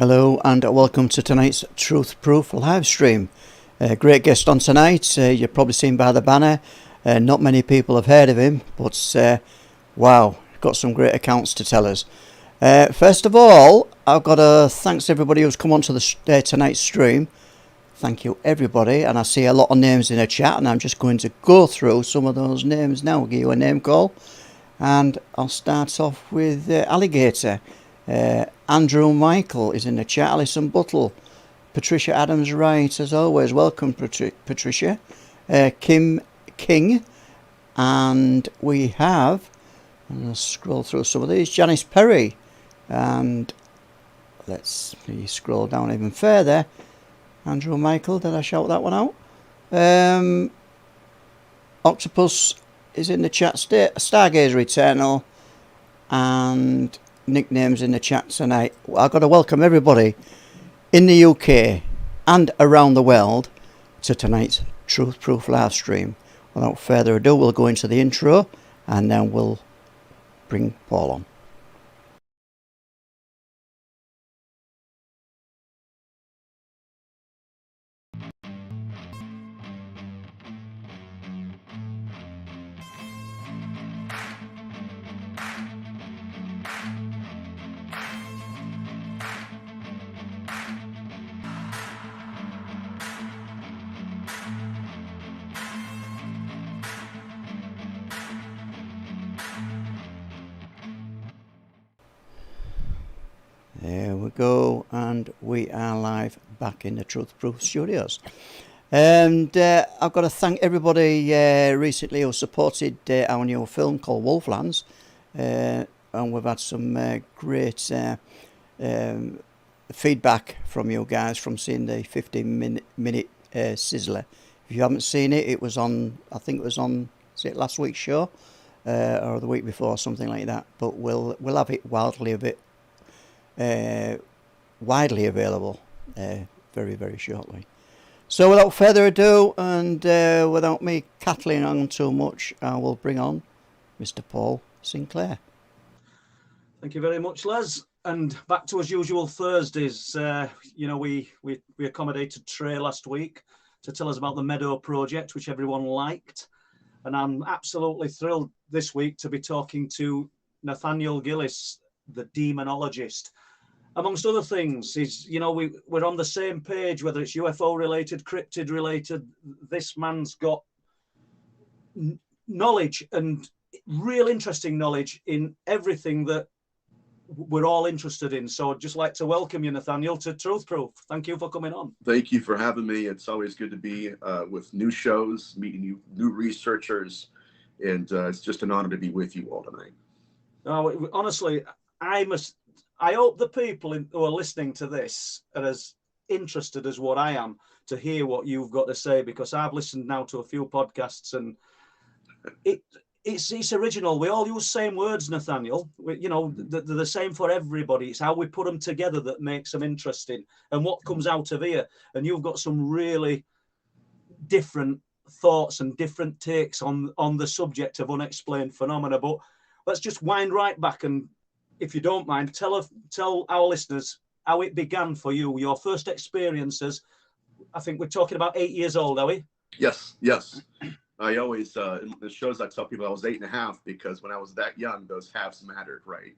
Hello and welcome to tonight's Truth Proof live stream. Great guest on tonight. You've probably seen by the banner. Not many people have heard of him, but wow, got some great accounts to tell us. First of all, I've got to thanks everybody who's come onto the tonight's stream. Thank you everybody, and I see a lot of names in the chat, and I'm just going to go through some of those names now. I'll give you a name call, and I'll start off with Alligator. Andrew Michael is in the chat. Alison Buttle, Patricia Adams Wright, as always. Welcome, Patricia. Kim King, and we have, and I'll scroll through some of these. Janice Perry, and let's scroll down even further. Andrew Michael, did I shout that one out? Octopus is in the chat. Stargazer Eternal, and nicknames in the chat tonight. I've got to welcome everybody in the UK and around the world to tonight's Truth Proof live stream. Without further ado, we'll go into the intro and then we'll bring Paul on. There we go, and we are live back in the Truth Proof studios. And I've got to thank everybody recently who supported our new film called Wolflands, and we've had some great feedback from you guys from seeing the 15-minute sizzler. If you haven't seen it, it was on, I think it was on, is it last week's show or the week before, something like that. But we'll have it widely available very, very shortly. So without further ado, and without me cattling on too much, I will bring on Mr. Paul Sinclair. Thank you very much, Les. And back to as usual Thursdays. We accommodated Trey last week to tell us about the Meadow project, which everyone liked. And I'm absolutely thrilled this week to be talking to Nathaniel Gillis, the demonologist. Amongst other things, we're on the same page, whether it's UFO related, cryptid related. This man's got knowledge, and real interesting knowledge in everything that we're all interested in. So I'd just like to welcome you, Nathaniel, to Truth Proof. Thank you for coming on. Thank you for having me. It's always good to be with new shows, meeting new researchers, and it's just an honor to be with you all tonight. Honestly, I hope the people who are listening to this are as interested as what I am to hear what you've got to say, because I've listened now to a few podcasts and it's original. We all use the same words, Nathaniel. They're the same for everybody. It's how we put them together that makes them interesting and what comes out of here. And you've got some really different thoughts and different takes on the subject of unexplained phenomena. But let's just wind right back and, if you don't mind, tell our listeners how it began for you, your first experiences. I think we're talking about 8 years old, are we? Yes. I always, in the shows I tell people I was 8.5 because when I was that young, those halves mattered, right?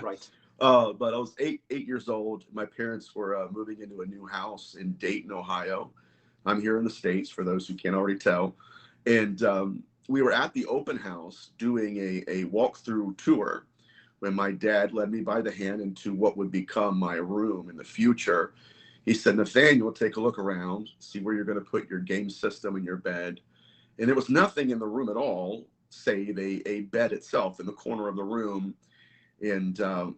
Right. But I was eight years old. My parents were moving into a new house in Dayton, Ohio. I'm here in the States, for those who can't already tell. And we were at the open house doing a walkthrough tour when my dad led me by the hand into what would become my room in the future. He said, Nathaniel, take a look around, see where you're going to put your game system and your bed. And there was nothing in the room at all, save a bed itself in the corner of the room. And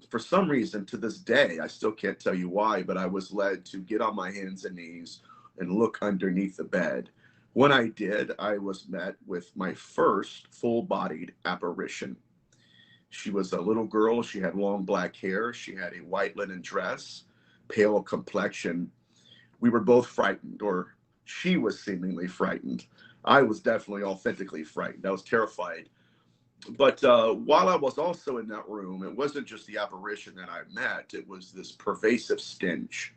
for some reason, to this day, I still can't tell you why, but I was led to get on my hands and knees and look underneath the bed. When I did, I was met with my first full-bodied apparition. She was a little girl. She had long black hair. She had a white linen dress, pale complexion. We were both frightened, or she was seemingly frightened. I was definitely authentically frightened. I was terrified. But while I was also in that room, it wasn't just the apparition that I met, it was this pervasive stench.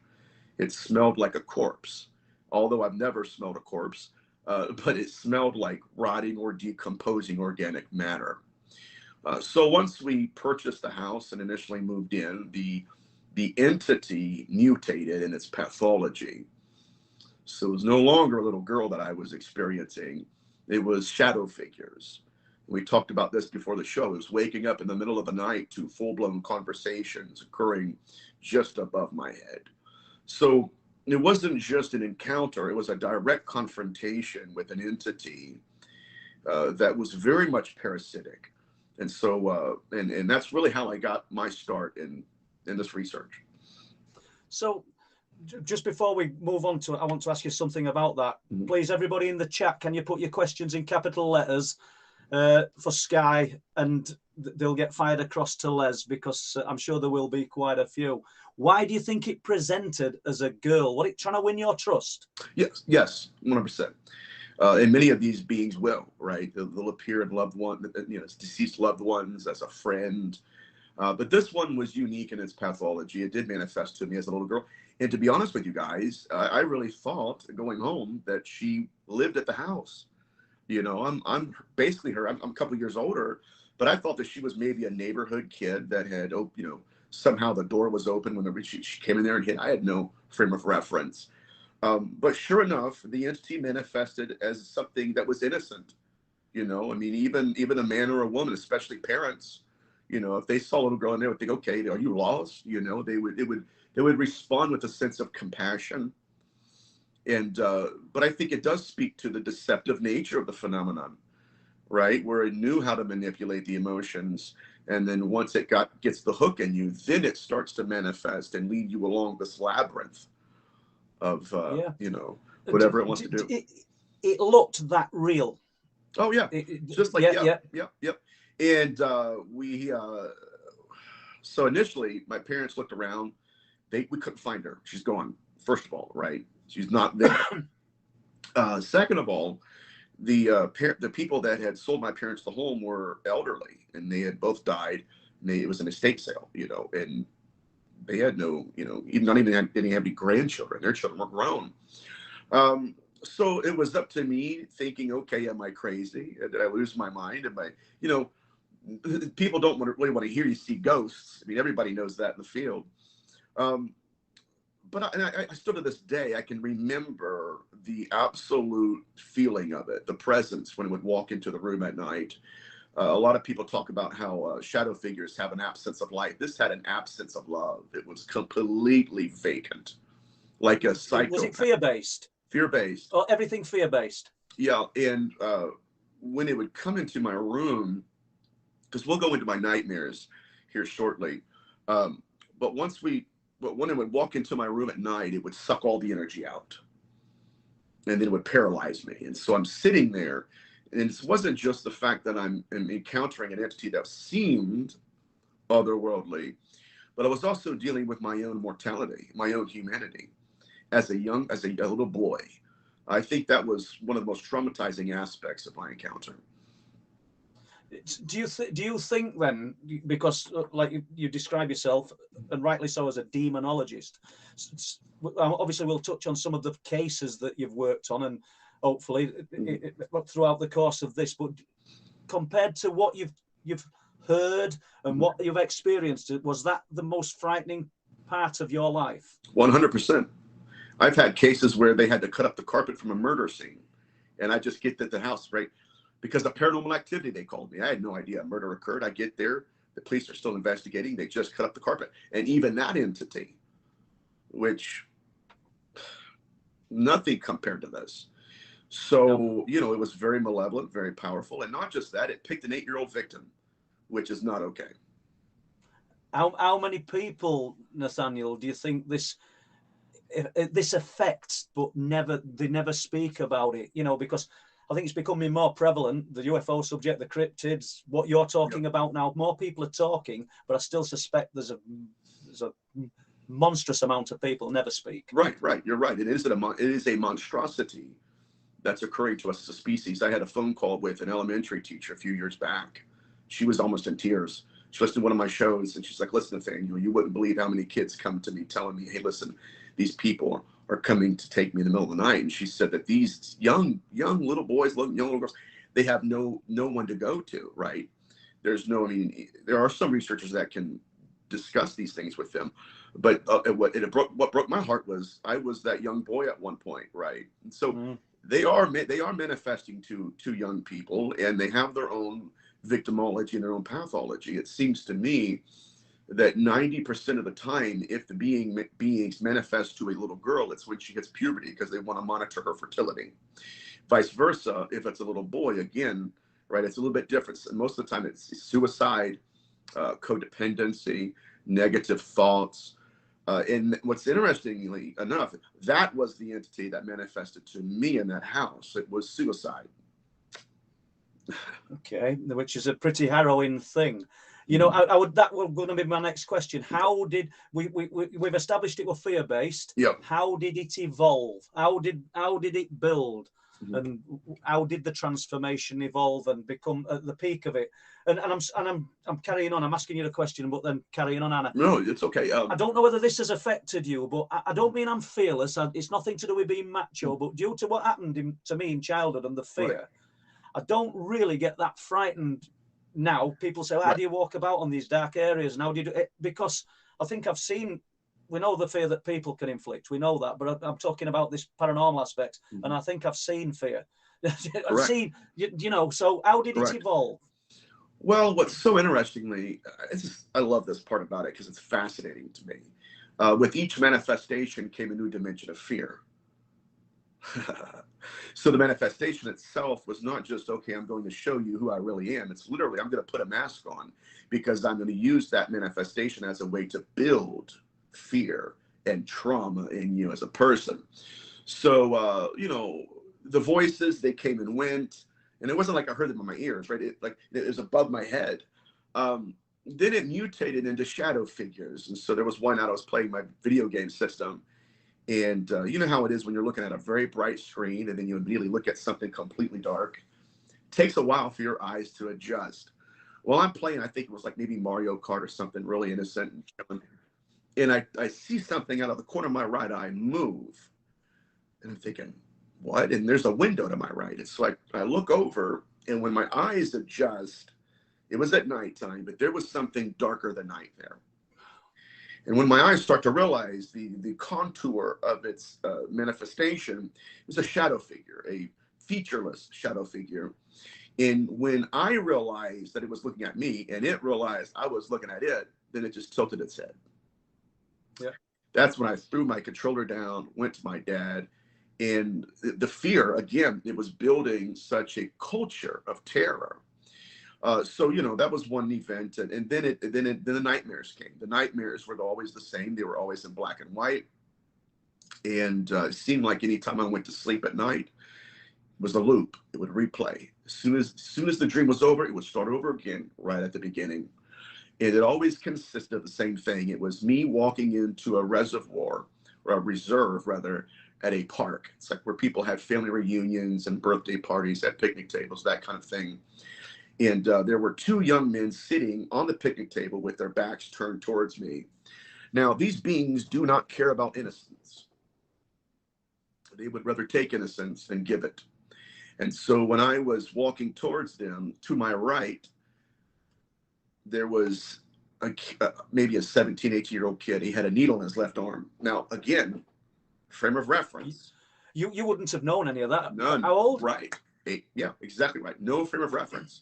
It smelled like a corpse, although I've never smelled a corpse, but it smelled like rotting or decomposing organic matter. So once we purchased the house and initially moved in, the entity mutated in its pathology. So it was no longer a little girl that I was experiencing. It was shadow figures. We talked about this before the show. It was waking up in the middle of the night to full-blown conversations occurring just above my head. So it wasn't just an encounter. It was a direct confrontation with an entity that was very much parasitic. And so, and that's really how I got my start in this research. So just before we move on to it, I want to ask you something about that. Mm-hmm. Please, everybody in the chat, can you put your questions in capital letters for Sky, and they'll get fired across to Les, because I'm sure there will be quite a few. Why do you think it presented as a girl? What, it trying to win your trust? Yes, 100%. And many of these beings will, right? They'll appear in loved one, deceased loved ones, as a friend. But this one was unique in its pathology. It did manifest to me as a little girl. And to be honest with you guys, I really thought going home that she lived at the house. You know, I'm basically her. I'm a couple of years older, but I thought that she was maybe a neighborhood kid that had, somehow the door was open when she came in there and hit. I had no frame of reference. But sure enough, the entity manifested as something that was innocent. I mean, even a man or a woman, especially parents, if they saw a little girl in there, would think, okay, are you lost? They would respond with a sense of compassion. And but I think it does speak to the deceptive nature of the phenomenon, right? Where it knew how to manipulate the emotions, and then once it gets the hook in you, then it starts to manifest and lead you along this labyrinth of whatever it wants to do. It looked that real. Oh yeah, just like yep. And so initially my parents looked around. We couldn't find her. She's gone. First of all, right? She's not there. Second of all, the people that had sold my parents the home were elderly, and they had both died. It was an estate sale, and they had no, didn't have any grandchildren. Their children were grown. So it was up to me thinking, okay, am I crazy? Did I lose my mind? Am I, people don't really want to hear you see ghosts. I mean, everybody knows that in the field. But I still to this day, I can remember the absolute feeling of it, the presence when it would walk into the room at night. A lot of people talk about how shadow figures have an absence of light. This had an absence of love. It was completely vacant, like a psychopath. Was it fear-based? Fear-based. Or everything fear-based? Yeah, and when it would come into my room, because we'll go into my nightmares here shortly, but when it would walk into my room at night, it would suck all the energy out, and then it would paralyze me. And so I'm sitting there, and it wasn't just the fact that I'm encountering an entity that seemed otherworldly, but I was also dealing with my own mortality, my own humanity. As a little boy, I think that was one of the most traumatizing aspects of my encounter. Do you think then, because like you describe yourself, and rightly so, as a demonologist, obviously we'll touch on some of the cases that you've worked on, and hopefully throughout the course of this, but compared to what you've heard and what you've experienced, was that the most frightening part of your life? 100%. I've had cases where they had to cut up the carpet from a murder scene, and I just get to the house, right? Because of paranormal activity, they called me. I had no idea a murder occurred. I get there, the police are still investigating. They just cut up the carpet. And even that entity, which nothing compared to this. So, it was very malevolent, very powerful. And not just that, it picked an 8-year-old victim, which is not okay. How many people, Nathaniel, do you think this affects, but they never speak about it? Because I think it's becoming more prevalent, the UFO subject, the cryptids, what you're talking about now. More people are talking, but I still suspect there's a monstrous amount of people never speak. Right. You're right. It is a monstrosity that's occurring to us as a species. I had a phone call with an elementary teacher a few years back, She was almost in tears. She listened to one of my shows, and she's like, listen, Nathaniel, you wouldn't believe how many kids come to me telling me, hey, listen, these people are coming to take me in the middle of the night. And she said that these young little boys, young little girls, they have no one to go to, right? There's no, I mean, there are some researchers that can discuss these things with them, but what broke my heart was I was that young boy at one point, right? And so they are manifesting to young people, and they have their own victimology and their own pathology. It seems to me that 90% of the time, if the beings manifest to a little girl, it's when she hits puberty because they want to monitor her fertility. Vice versa, if it's a little boy, again, right, it's a little bit different. Most of the time it's suicide, codependency, negative thoughts. And what's interestingly enough, that was the entity that manifested to me in that house. It was suicide. Okay, which is a pretty harrowing thing. You know, that was going to be my next question. How did we've established it was fear-based? Yep. How did it evolve? How did it build? And how did the transformation evolve and become at the peak of it? And I'm carrying on. I'm asking you the question, but then carrying on, Anna. No, it's okay. I don't know whether this has affected you, but I don't mean I'm fearless. It's nothing to do with being macho, but due to what happened to me in childhood and the fear, right. I don't really get that frightened now. People say, well, how do you walk about on these dark areas? And how do you do it? Because I think we know the fear that people can inflict. We know that, but I'm talking about this paranormal aspect. And I think I've seen fear. I've seen, you know, so how did it evolve? Well, what's so interestingly, I love this part about it because it's fascinating to me. With each manifestation came a new dimension of fear. So the manifestation itself was not just, okay, I'm going to show you who I really am. It's literally, I'm going to put a mask on because I'm going to use that manifestation as a way to build fear and trauma in you as a person. So, you know, the voices, they came and went, and it wasn't like I heard them in my ears, right? It was above my head. Then it mutated into shadow figures. And so there was one night I was playing my video game system. And you know how it is when you're looking at a very bright screen and then you immediately look at something completely dark. It takes a while for your eyes to adjust. Well, I'm playing, I think it was like maybe Mario Kart or something really innocent. And I see something out of the corner of my right eye move. And I'm thinking, what? And there's a window to my right. It's like I look over, and when my eyes adjust, it was at nighttime, but there was something darker than night there. And when my eyes start to realize the contour of its manifestation, it was a shadow figure, a featureless shadow figure. And when I realized that it was looking at me and it realized I was looking at it, then it just tilted its head. Yeah. That's when I threw my controller down, went to my dad, and the fear, again, it was building such a culture of terror. So, you know, that was one event. And then the nightmares came. The nightmares were always the same. They were always in black and white. And it seemed like anytime I went to sleep at night, it was a loop. It would replay. As soon as the dream was over, it would start over again right at the beginning. And it always consisted of the same thing. It was me walking into a reservoir, or a reserve rather, at a park. It's like where people had family reunions and birthday parties at picnic tables, that kind of thing. And there were two young men sitting on the picnic table with their backs turned towards me. Now, these beings do not care about innocence. They would rather take innocence than give it. And so when I was walking towards them, to my right, there was maybe a 17, 18-year-old kid. He had a needle in his left arm. Now, again, frame of reference. You wouldn't have known any of that. None. How old? Right. Yeah, exactly right. No frame of reference.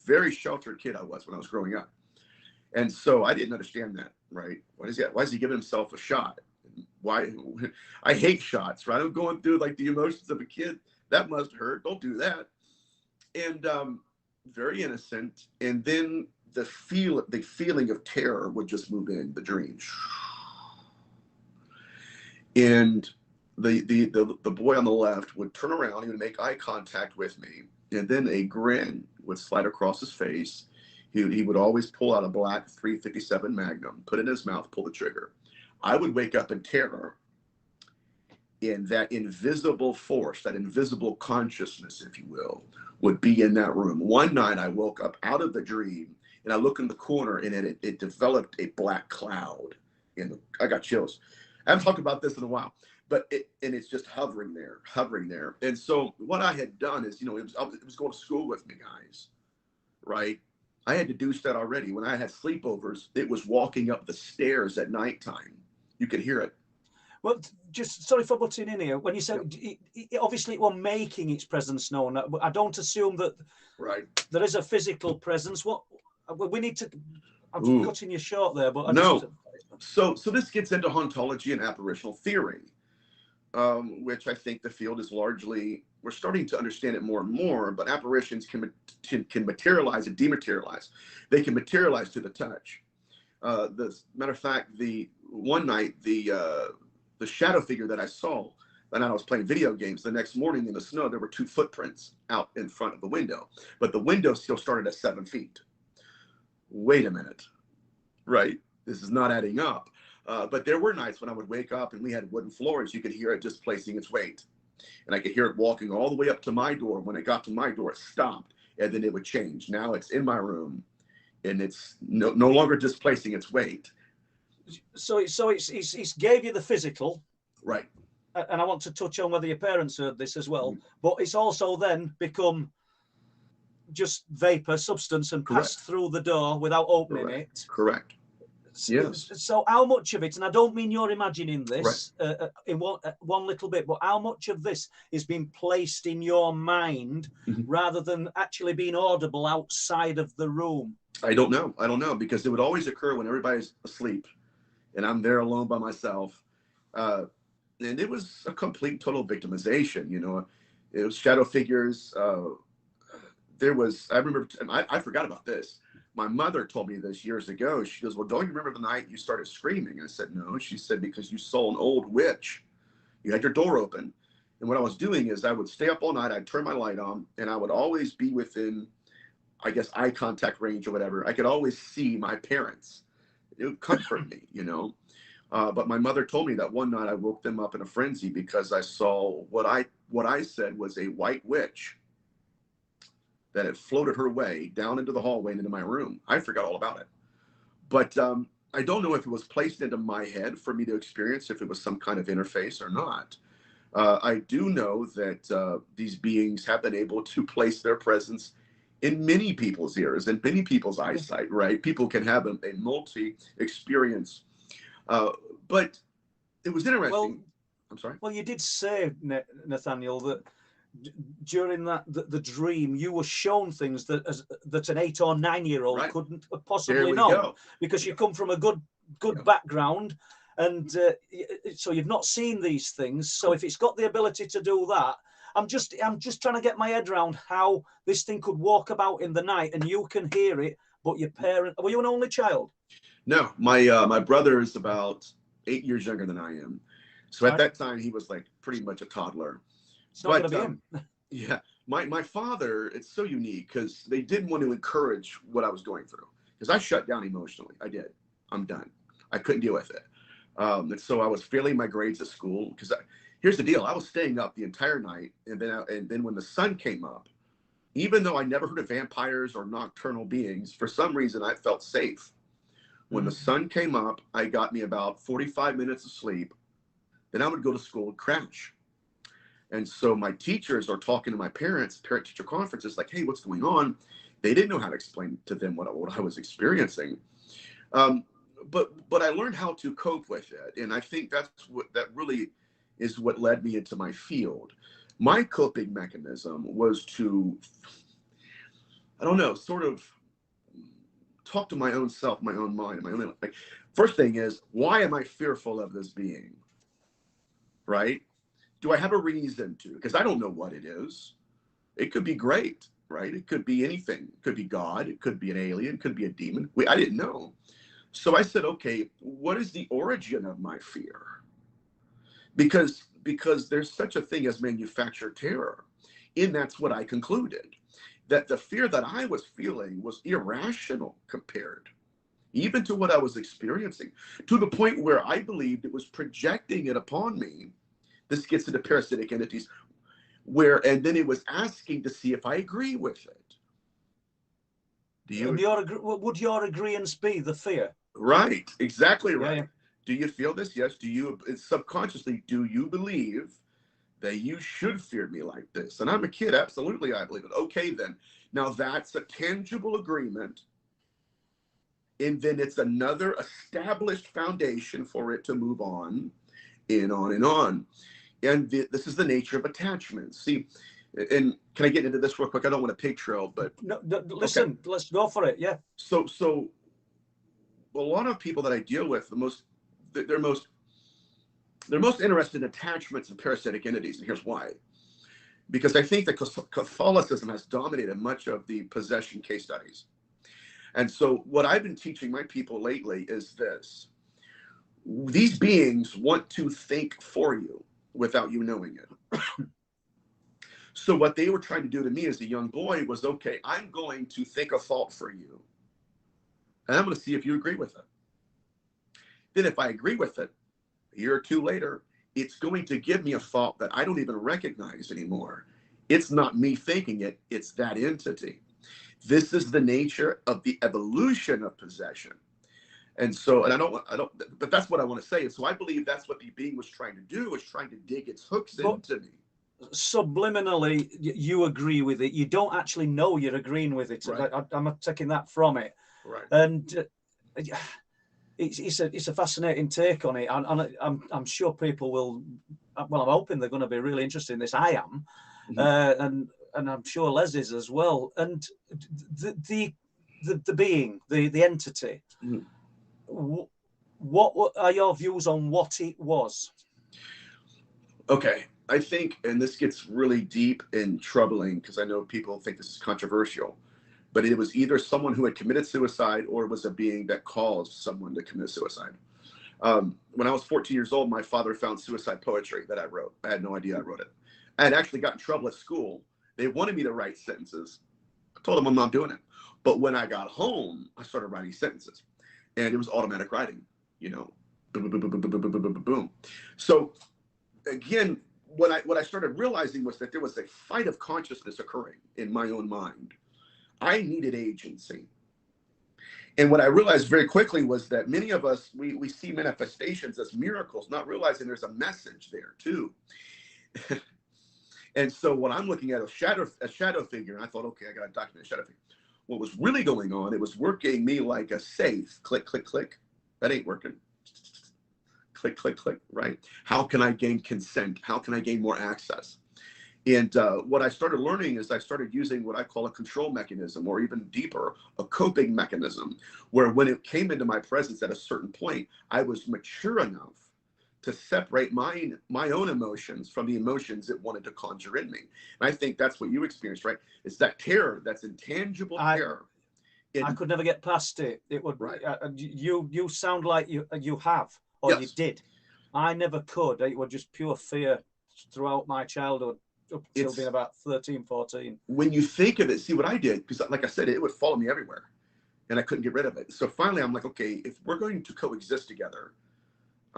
Very sheltered kid I was when I was growing up. And so I didn't understand that, right? Why is he giving himself a shot? Why? I hate shots, right? I'm going through like the emotions of a kid. That must hurt. Don't do that. And very innocent. And then the feeling of terror would just move in the dream. And the boy on the left would turn around, he would make eye contact with me, and then a grin would slide across his face. He would always pull out a black 357 Magnum, put it in his mouth, pull the trigger. I would wake up in terror, And that invisible force, that invisible consciousness, if you will, would be in that room. One night I woke up out of the dream and I look in the corner and it developed a black cloud. And I got chills. I haven't talked about this in a while, but it's just hovering there. And so what I had done is, it was going to school with me, guys, right? I had deduced that already. When I had sleepovers, it was walking up the stairs at nighttime. You could hear it. Well, just sorry for butting in here. When you said obviously it was making its presence known, I don't assume that there is a physical presence. What we need to. I'm cutting you short there, but So this gets into ontology and apparitional theory, which I think the field is largely, we're starting to understand it more and more. But apparitions can materialize and dematerialize. They can materialize to the touch. Matter of fact, one night the shadow figure that I saw, that night I was playing video games. The next morning in the snow, there were 2 footprints out in front of the window, but the window still started at 7 feet. Wait a minute, right? This is not adding up. But there were nights when I would wake up and we had wooden floors. You could hear it displacing its weight. And I could hear it walking all the way up to my door. When it got to my door, it stopped and then it would change. Now it's in my room and it's no longer displacing its weight. So it's gave you the physical, right? And I want to touch on whether your parents heard this as well. But it's also then become just vapor, substance, and passed through the door without opening it. Correct. Yes. So how much of it, and I don't mean you're imagining this in one little bit, but how much of this is being placed in your mind rather than actually being audible outside of the room? I don't know, because it would always occur when everybody's asleep and I'm there alone by myself. And it was a complete, total victimization. It was shadow figures. I remember, I forgot about this. My mother told me this years ago. She goes, well, don't you remember the night you started screaming? I said, no. She said, because you saw an old witch. You had your door open. And what I was doing is I would stay up all night. I'd turn my light on and I would always be within, I guess, eye contact range or whatever. I could always see my parents. It would comfort me, But my mother told me that one night I woke them up in a frenzy because I saw what I said was a white witch that had floated her way down into the hallway and into my room. I forgot all about it. But I don't know if it was placed into my head for me to experience, if it was some kind of interface or not. I do know that these beings have been able to place their presence in many people's ears and many people's eyesight, right? People can have a multi-experience. But it was interesting. Well, I'm sorry? Well, you did say, Nathaniel, that during the dream, you were shown things that an 8 or 9-year-old couldn't possibly know, because you come from a good background, and so you've not seen these things. So if it's got the ability to do that, I'm just trying to get my head around how this thing could walk about in the night and you can hear it, but your parent, were you an only child? No, my brother is about 8 years younger than I am. So at that time, he was like pretty much a toddler. It's not going to be him. Yeah, my father, it's so unique because they didn't want to encourage what I was going through, because I shut down emotionally. I did. I'm done. I couldn't deal with it. And so I was failing my grades at school because here's the deal. I was staying up the entire night. And then when the sun came up, even though I never heard of vampires or nocturnal beings, for some reason I felt safe. When the sun came up, I got me about 45 minutes of sleep. Then I would go to school and crash. And so my teachers are talking to my parents, parent-teacher conferences, like, hey, what's going on? They didn't know how to explain to them what I was experiencing. But I learned how to cope with it. And I think that really is what led me into my field. My coping mechanism was to, I don't know, sort of talk to my own self, my own mind, my own, like, first thing is, why am I fearful of this being? Right? Do I have a reason to? Because I don't know what it is. It could be great, right? It could be anything. It could be God. It could be an alien. It could be a demon. I didn't know. So I said, okay, what is the origin of my fear? Because there's such a thing as manufactured terror. And that's what I concluded, that the fear that I was feeling was irrational compared even to what I was experiencing, to the point where I believed it was projecting it upon me, This gets into parasitic entities, and then it was asking to see if I agree with it. Would your agreeance be the fear? Right, exactly right. Yeah. Do you feel this? Yes. Do you subconsciously, do you believe that you should fear me like this? And I'm a kid, absolutely, I believe it. Okay, then. Now that's a tangible agreement. And then it's another established foundation for it to move on and on and on. And this is the nature of attachment. See, and can I get into this real quick? I don't want to pig trail, but no, listen, okay. Let's go for it. Yeah. So a lot of people that I deal with, they're most interested in attachments and parasitic entities, and here's why. Because I think that Catholicism has dominated much of the possession case studies. And so what I've been teaching my people lately is this. These beings want to think for you without you knowing it. So what they were trying to do to me as a young boy was, okay, I'm going to think a thought for you. And I'm going to see if you agree with it. Then if I agree with it, a year or two later, it's going to give me a thought that I don't even recognize anymore. It's not me thinking it, it's that entity. This is the nature of the evolution of possession. And so, but that's what I want to say. And so I believe that's what the being was trying to do, was trying to dig its hooks into me. Subliminally, you agree with it. You don't actually know you're agreeing with it. Right. I'm taking that from it. Right. And it's a fascinating take on it. And I'm sure people will, well, I'm hoping they're going to be really interested in this. I am. Mm-hmm. And I'm sure Les is as well. And the being, the entity, mm-hmm. What are your views on what it was? Okay, I think, and this gets really deep and troubling because I know people think this is controversial, but it was either someone who had committed suicide or it was a being that caused someone to commit suicide. When I was 14 years old, my father found suicide poetry that I wrote. I had no idea I wrote it. I had actually got in trouble at school. They wanted me to write sentences. I told them I'm not doing it. But when I got home, I started writing sentences. And it was automatic writing, you know, boom, boom, boom, boom, boom, boom, boom, boom, boom. So again, what I started realizing was that there was a fight of consciousness occurring in my own mind. I needed agency. And what I realized very quickly was that many of us, we see manifestations as miracles, not realizing there's a message there too. And so when I'm looking at a shadow figure, and I thought, okay, I got to document a shadow figure. What was really going on, it was working me like a safe. Click, click, click. That ain't working. Click, click, click, right? How can I gain consent? How can I gain more access? And what I started learning is I started using what I call a control mechanism, or even deeper, a coping mechanism, where when it came into my presence at a certain point, I was mature enough to separate my own emotions from the emotions it wanted to conjure in me. And I think that's what you experienced, right? It's that terror, that's intangible terror. I could never get past it. It would. Right. You sound like you have, or yes. You did. I never could. It was just pure fear throughout my childhood up until being about 13, 14. When you think of it, see what I did, because like I said, it would follow me everywhere and I couldn't get rid of it. So finally, I'm like, okay, if we're going to coexist together,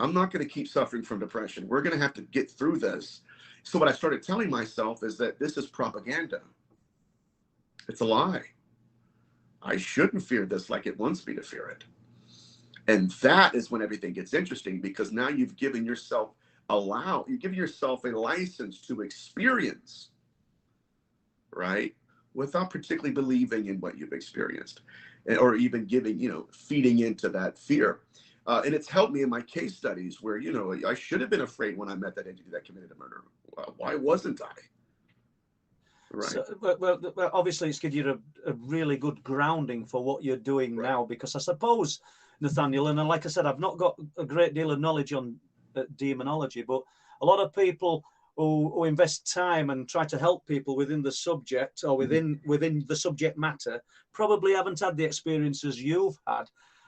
I'm not going to keep suffering from depression. We're going to have to get through this. So what I started telling myself is that this is propaganda. It's a lie. I shouldn't fear this like it wants me to fear it. And that is when everything gets interesting, because now you've given yourself a license to experience, right? Without particularly believing in what you've experienced, or even giving, feeding into that fear. And it's helped me in my case studies where, I should have been afraid when I met that entity that committed a murder. Why wasn't I? Right. So, well, obviously, it's given you a really good grounding for what you're doing now, because I suppose, Nathaniel, and like I said, I've not got a great deal of knowledge on demonology, but a lot of people who invest time and try to help people within the subject or within the subject matter probably haven't had the experiences you've had.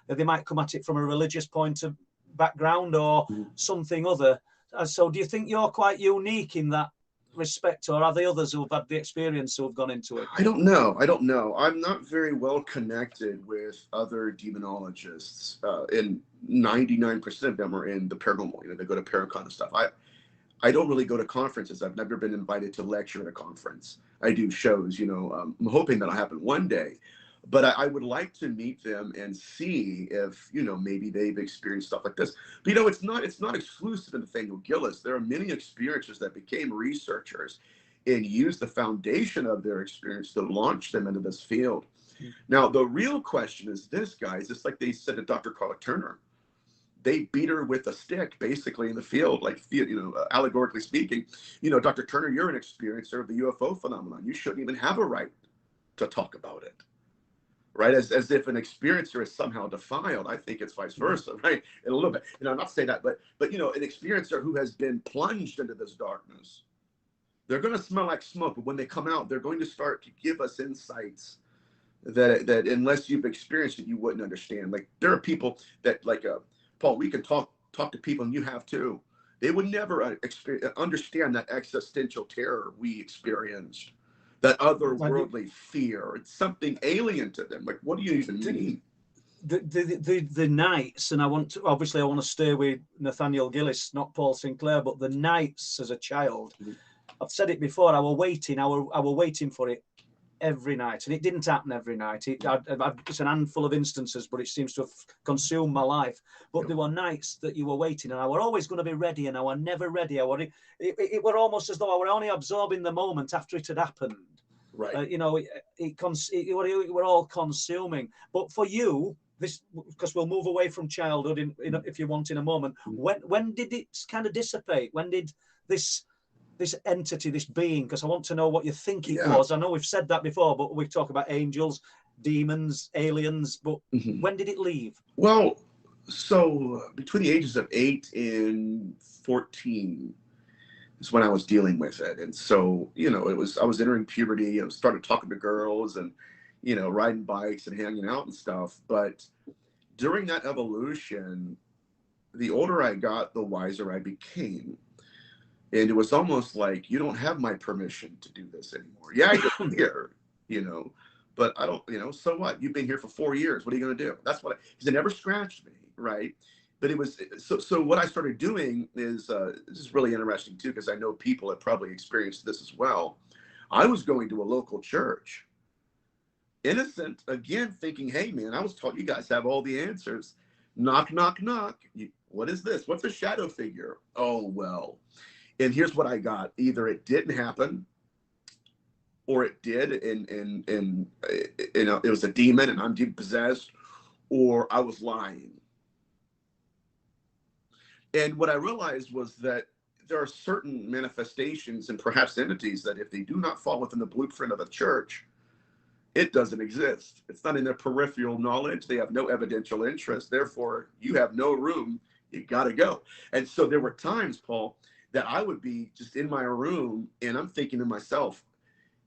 They might come at it from a religious point of background or something other. So do you think you're quite unique in that respect, or are there others who've had the experience who have gone into it? I don't know. I'm not very well connected with other demonologists, and 99% of them are in the paranormal. They go to Paracon and stuff. I don't really go to conferences. I've never been invited to lecture at a conference. I do shows, I'm hoping that'll happen one day. But I would like to meet them and see if, maybe they've experienced stuff like this. But, it's not exclusive to Nathaniel Gillis. There are many experiencers that became researchers and used the foundation of their experience to launch them into this field. Now, the real question is this, guys, just like they said to Dr. Carla Turner. They beat her with a stick, basically, in the field, like, allegorically speaking. Dr. Turner, you're an experiencer of the UFO phenomenon. You shouldn't even have a right to talk about it, right? As if an experiencer is somehow defiled. I think it's vice versa, right? In a little bit. I'm not saying that, but an experiencer who has been plunged into this darkness, they're going to smell like smoke, but when they come out, they're going to start to give us insights that unless you've experienced it, you wouldn't understand. Like, there are people that, like, Paul, we can talk to people, and you have too. They would never understand that existential terror we experienced, that otherworldly fear. It's something alien to them. Like, what do you even mean? The nights, and I want to stay with Nathaniel Gillis, not Paul Sinclair, but the nights as a child. I've said it before. I were waiting for it every night, and it didn't happen every night. It's an handful of instances, but it seems to have consumed my life. But there were nights that you were waiting, and I were always going to be ready, and I were never ready. It were almost as though I were only absorbing the moment after it had happened. Right. It were all consuming. But for you, this, because we'll move away from childhood if you want in a moment. When did it kind of dissipate? When did this entity, this being, because I want to know what you think it was. I know we've said that before, but we talk about angels, demons, aliens, but when did it leave? Well, so between the ages of 8 and 14 is when I was dealing with it. And so, I was entering puberty. I started talking to girls and, riding bikes and hanging out and stuff. But during that evolution, the older I got, the wiser I became. And it was almost like, you don't have my permission to do this anymore. Yeah, you're here, but I don't, so what? You've been here for 4 years. What are you going to do? That's what, because it never scratched me, right? But it was, so what I started doing is, this is really interesting too, because I know people have probably experienced this as well. I was going to a local church, innocent, again, thinking, hey man, I was taught you guys have all the answers. Knock, knock, knock. What is this? What's a shadow figure? Oh, well. And here's what I got. Either it didn't happen, or it did, and it was a demon and I'm possessed, or I was lying. And what I realized was that there are certain manifestations and perhaps entities that if they do not fall within the blueprint of a church, it doesn't exist. It's not in their peripheral knowledge. They have no evidential interest. Therefore, you have no room. You got to go. And so there were times, Paul, that I would be just in my room and I'm thinking to myself,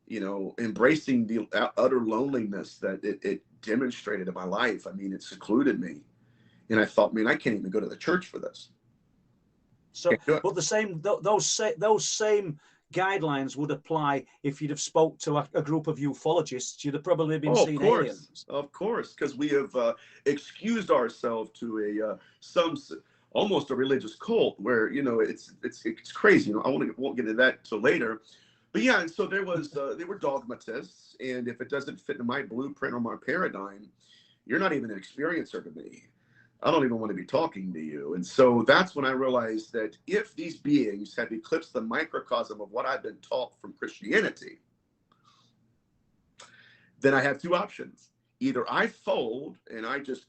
embracing the utter loneliness that it demonstrated in my life. I mean, it secluded me. And I thought, man, I can't even go to the church for this. So, but those same guidelines would apply if you'd have spoke to a group of ufologists. You'd have probably been seeing aliens. Of course, because we have excused ourselves to almost a religious cult where it's crazy. I won't get into that till later, but yeah. And so they were dogmatists, and if it doesn't fit in my blueprint or my paradigm, you're not even an experiencer to me. I don't even want to be talking to you. And so that's when I realized that if these beings have eclipsed the microcosm of what I've been taught from Christianity, then I have two options. Either I fold and I just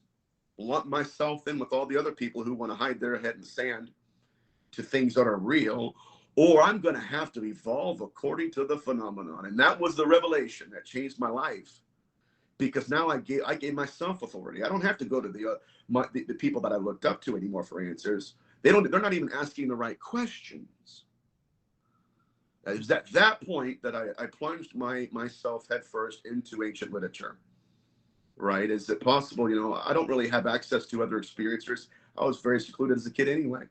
lump myself in with all the other people who want to hide their head in the sand to things that are real, or I'm going to have to evolve according to the phenomenon. And that was the revelation that changed my life, because now I gave myself authority. I don't have to go to the people that I looked up to anymore for answers. They're not even asking the right questions. It was at that point that I plunged myself headfirst into ancient literature. Right? Is it possible? I don't really have access to other experiencers. I was very secluded as a kid anyway.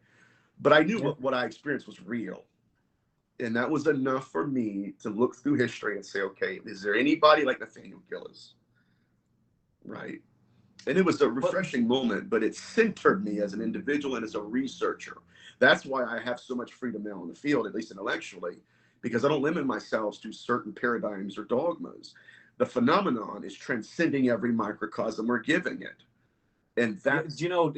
But I knew what I experienced was real. And that was enough for me to look through history and say, okay, is there anybody like Nathaniel Gillis? Right? And it was a refreshing moment, but it centered me as an individual and as a researcher. That's why I have so much freedom now in the field, at least intellectually, because I don't limit myself to certain paradigms or dogmas. The phenomenon is transcending every microcosm we're giving it. And that's, do you know,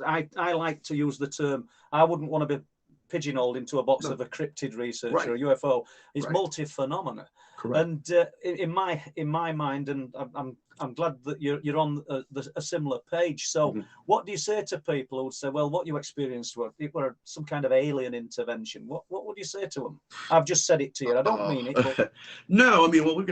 I like to use the term, I wouldn't want to be pigeonholed into a box of a cryptid researcher, a UFO. It's multi-phenomena. Correct. And in my mind, and I'm glad that you're on a similar page. So what do you say to people who would say, well, what you experienced were some kind of alien intervention? What would you say to them? I've just said it to you. I don't mean it. But... No, I mean, well,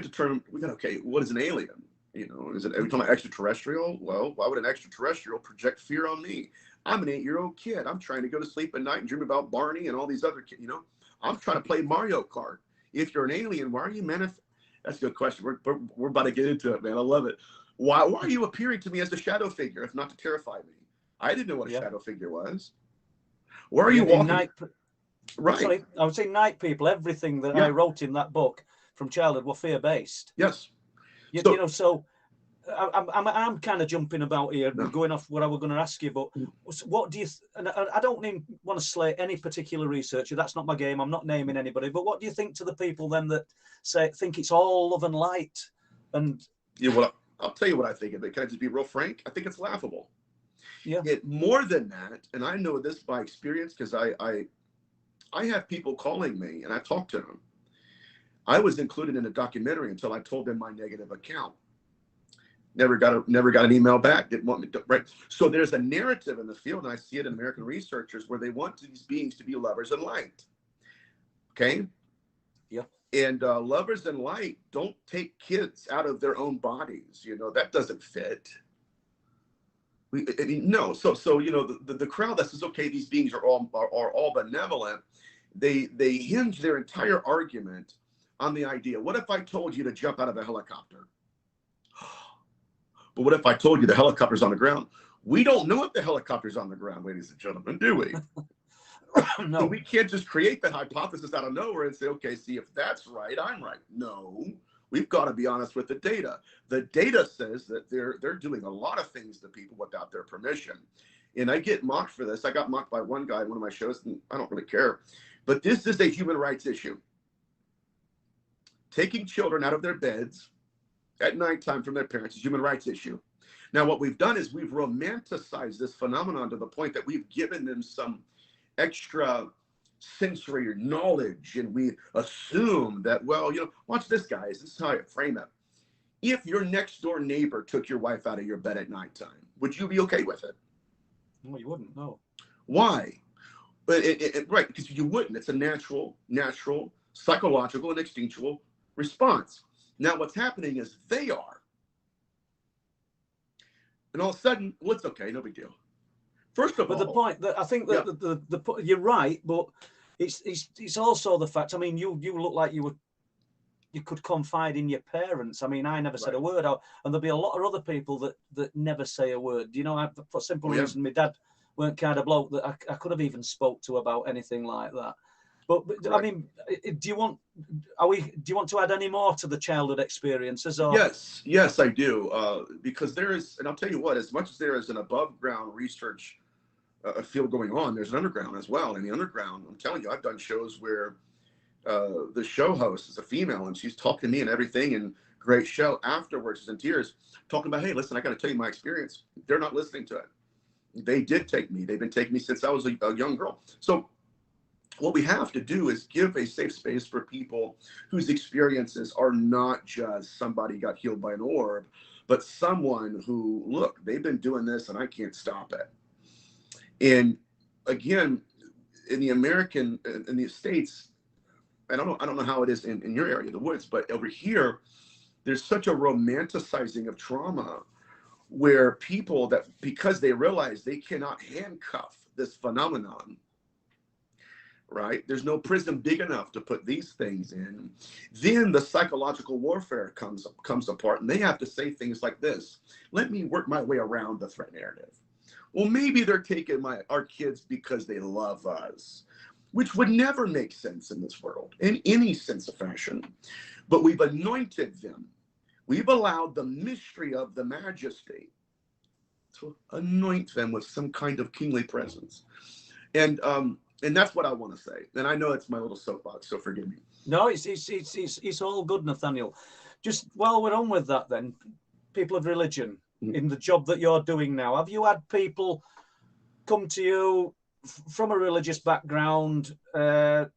okay, what is an alien? You know, are we talking about extraterrestrial? Well, why would an extraterrestrial project fear on me? I'm an 8-year-old kid. I'm trying to go to sleep at night and dream about Barney and all these other kids. You know, I'm trying to play Mario Kart. If you're an alien, why are you That's a good question. We're about to get into it, man. I love it. Why are you appearing to me as a shadow figure, if not to terrify me? I didn't know what a shadow figure was. Where are you walking? Right. Sorry, I would say night people. Everything that I wrote in that book from childhood were fear-based. Yes. You know, so I'm kind of jumping about here, going off what I was going to ask you. But what do you? And I don't even want to slay any particular researcher. That's not my game. I'm not naming anybody. But what do you think to the people then that think it's all love and light? And well, I'll tell you what I think of it. Can I just be real frank? I think it's laughable. Yeah. More than that, and I know this by experience because I have people calling me and I talk to them. I was included in a documentary until I told them my negative account. Never got an email back. Didn't want me to, right? So there's a narrative in the field, and I see it in American researchers where they want these beings to be lovers and light. Okay. Yeah. And lovers and light don't take kids out of their own bodies. You know, that doesn't fit. No. So you know, the crowd that says, okay, these beings are all benevolent. They hinge their entire argument on the idea, what if I told you to jump out of a helicopter? But what if I told you the helicopter's on the ground? We don't know if the helicopter's on the ground, ladies and gentlemen, do we? No. So we can't just create that hypothesis out of nowhere and say, okay, see, if that's right, I'm right. No, we've got to be honest with the data. The data says that they're doing a lot of things to people without their permission. And I get mocked for this. I got mocked by one guy in one of my shows, and I don't really care. But this is a human rights issue. Taking children out of their beds at nighttime from their parents is a human rights issue. Now, what we've done is we've romanticized this phenomenon to the point that we've given them some extra sensory knowledge, and we assume that, well, you know, watch this, guys. This is how I frame it. If your next door neighbor took your wife out of your bed at nighttime, would you be okay with it? No, you wouldn't. No. Why? But right, because you wouldn't. It's a natural, psychological, and instinctual response. Now, what's happening is they are. And all of a sudden, well, it's okay, no big deal. First of all, the point that I think that the you're right, but it's also the fact. I mean, you look like you could confide in your parents. I mean, I never said a word, and there'll be a lot of other people that never say a word. You know, for simple reason, my dad weren't kind of bloke that I could have even spoke to about anything like that. But I mean, do you want to add any more to the childhood experiences? Or? Yes, I do. Because there is, and I'll tell you what, as much as there is an above ground research field going on, there's an underground as well. In the underground, I'm telling you, I've done shows where the show host is a female and she's talking to me and everything, and great show. Afterwards, she's in tears, talking about, hey, listen, I got to tell you my experience. They're not listening to it. They did take me. They've been taking me since I was a young girl. So what we have to do is give a safe space for people whose experiences are not just somebody got healed by an orb, but someone who, look, they've been doing this and I can't stop it. And again, in the States, I don't know how it is in your area, the woods, but over here, there's such a romanticizing of trauma where people that, because they realize they cannot handcuff this phenomenon, right? There's no prison big enough to put these things in. Then the psychological warfare comes apart, and they have to say things like this: let me work my way around the threat narrative. Well, maybe they're taking our kids because they love us, which would never make sense in this world, in any sense of fashion. But we've anointed them. We've allowed the mystery of the majesty to anoint them with some kind of kingly presence. And that's what I want to say. And I know it's my little soapbox, so forgive me. No, it's all good, Nathaniel. Just while we're on with that, then, people of religion, in the job that you're doing now, have you had people come to you from a religious background, not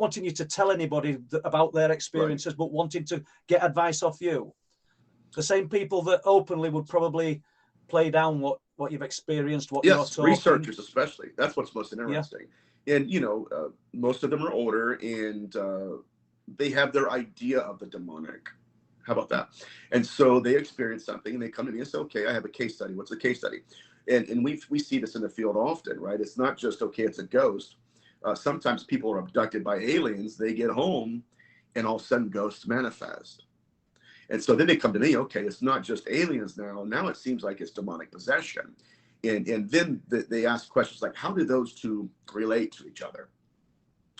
wanting you to tell anybody about their experiences, but wanting to get advice off you? The same people that openly would probably play down what you've experienced, what you're talking. Researchers especially. That's what's most interesting. And, most of them are older, and they have their idea of the demonic. How about that? And so they experience something, and they come to me and say, okay, I have a case study. What's the case study? And we see this in the field often, right? It's not just, okay, it's a ghost. Sometimes people are abducted by aliens. They get home, and all of a sudden ghosts manifest. And so then they come to me, okay, it's not just aliens now. Now it seems like it's demonic possession. And then they ask questions like, how do those two relate to each other?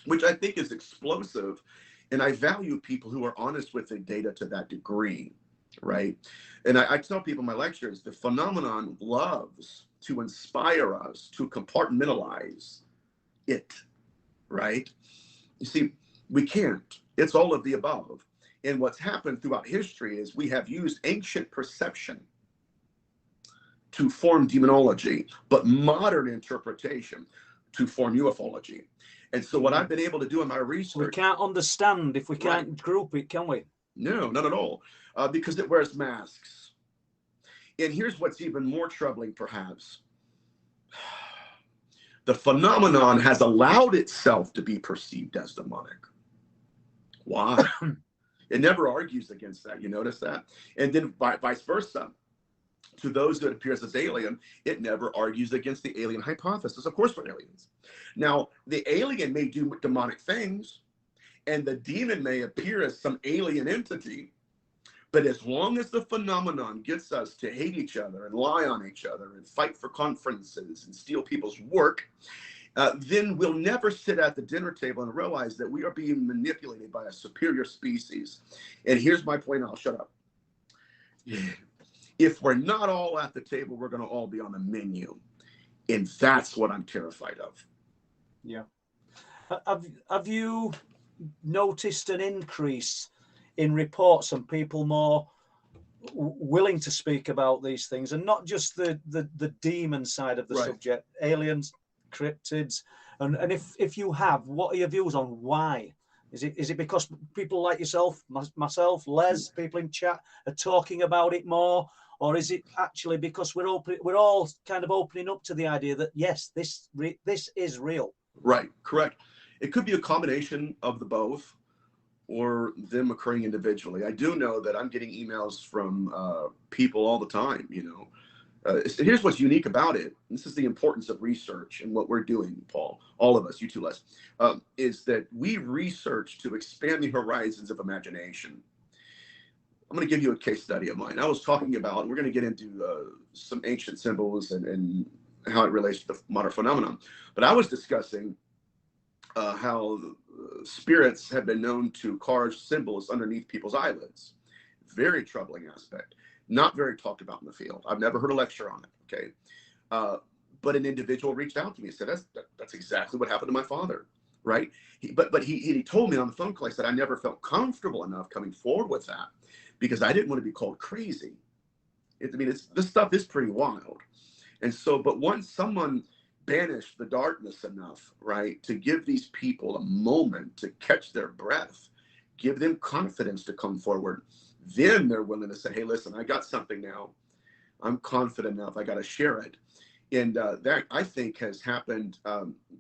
Which I think is explosive. And I value people who are honest with the data to that degree, right? And I tell people in my lectures, the phenomenon loves to inspire us to compartmentalize it, right? You see, we can't. It's all of the above. And what's happened throughout history is we have used ancient perception to form demonology, but modern interpretation to form ufology. And so what I've been able to do in my research... We can't understand if we can't group it, can we? No, not at all. Because it wears masks. And here's what's even more troubling, perhaps. The phenomenon has allowed itself to be perceived as demonic. Why? It never argues against that. You notice that? And then vice versa. To those that appears as alien, it never argues against the alien hypothesis. Of course, we're aliens. Now, the alien may do demonic things, and the demon may appear as some alien entity, but as long as the phenomenon gets us to hate each other and lie on each other and fight for conferences and steal people's work, then we'll never sit at the dinner table and realize that we are being manipulated by a superior species. And here's my point, I'll shut up. If we're not all at the table, we're going to all be on the menu. And that's what I'm terrified of. Yeah. Have you noticed an increase in reports and people more willing to speak about these things, and not just the demon side of the subject, aliens, cryptids, and if you have, what are your views on why? Is it because people like yourself, myself, Les, people in chat are talking about it more, or is it actually because we're all kind of opening up to the idea that yes, this is real? Right, correct. It could be a combination of the both, or them occurring individually. I do know that I'm getting emails from people all the time, here's what's unique about it. This is the importance of research and what we're doing, Paul, all of us, you too, Les, is that we research to expand the horizons of imagination. I'm going to give you a case study of mine. I was talking about, we're going to get into some ancient symbols and how it relates to the modern phenomenon, but I was discussing how spirits have been known to carve symbols underneath people's eyelids. Very troubling aspect. Not very talked about in the field. I've never heard a lecture on it, okay? But an individual reached out to me and said, that's exactly what happened to my father, right? But he told me on the phone call, I said, I never felt comfortable enough coming forward with that because I didn't want to be called crazy. This stuff is pretty wild. And so, but once someone banished the darkness enough, right, to give these people a moment to catch their breath, give them confidence to come forward, then they're willing to say, hey, listen, I got something now. I'm confident enough. I got to share it. And that, I think, has happened.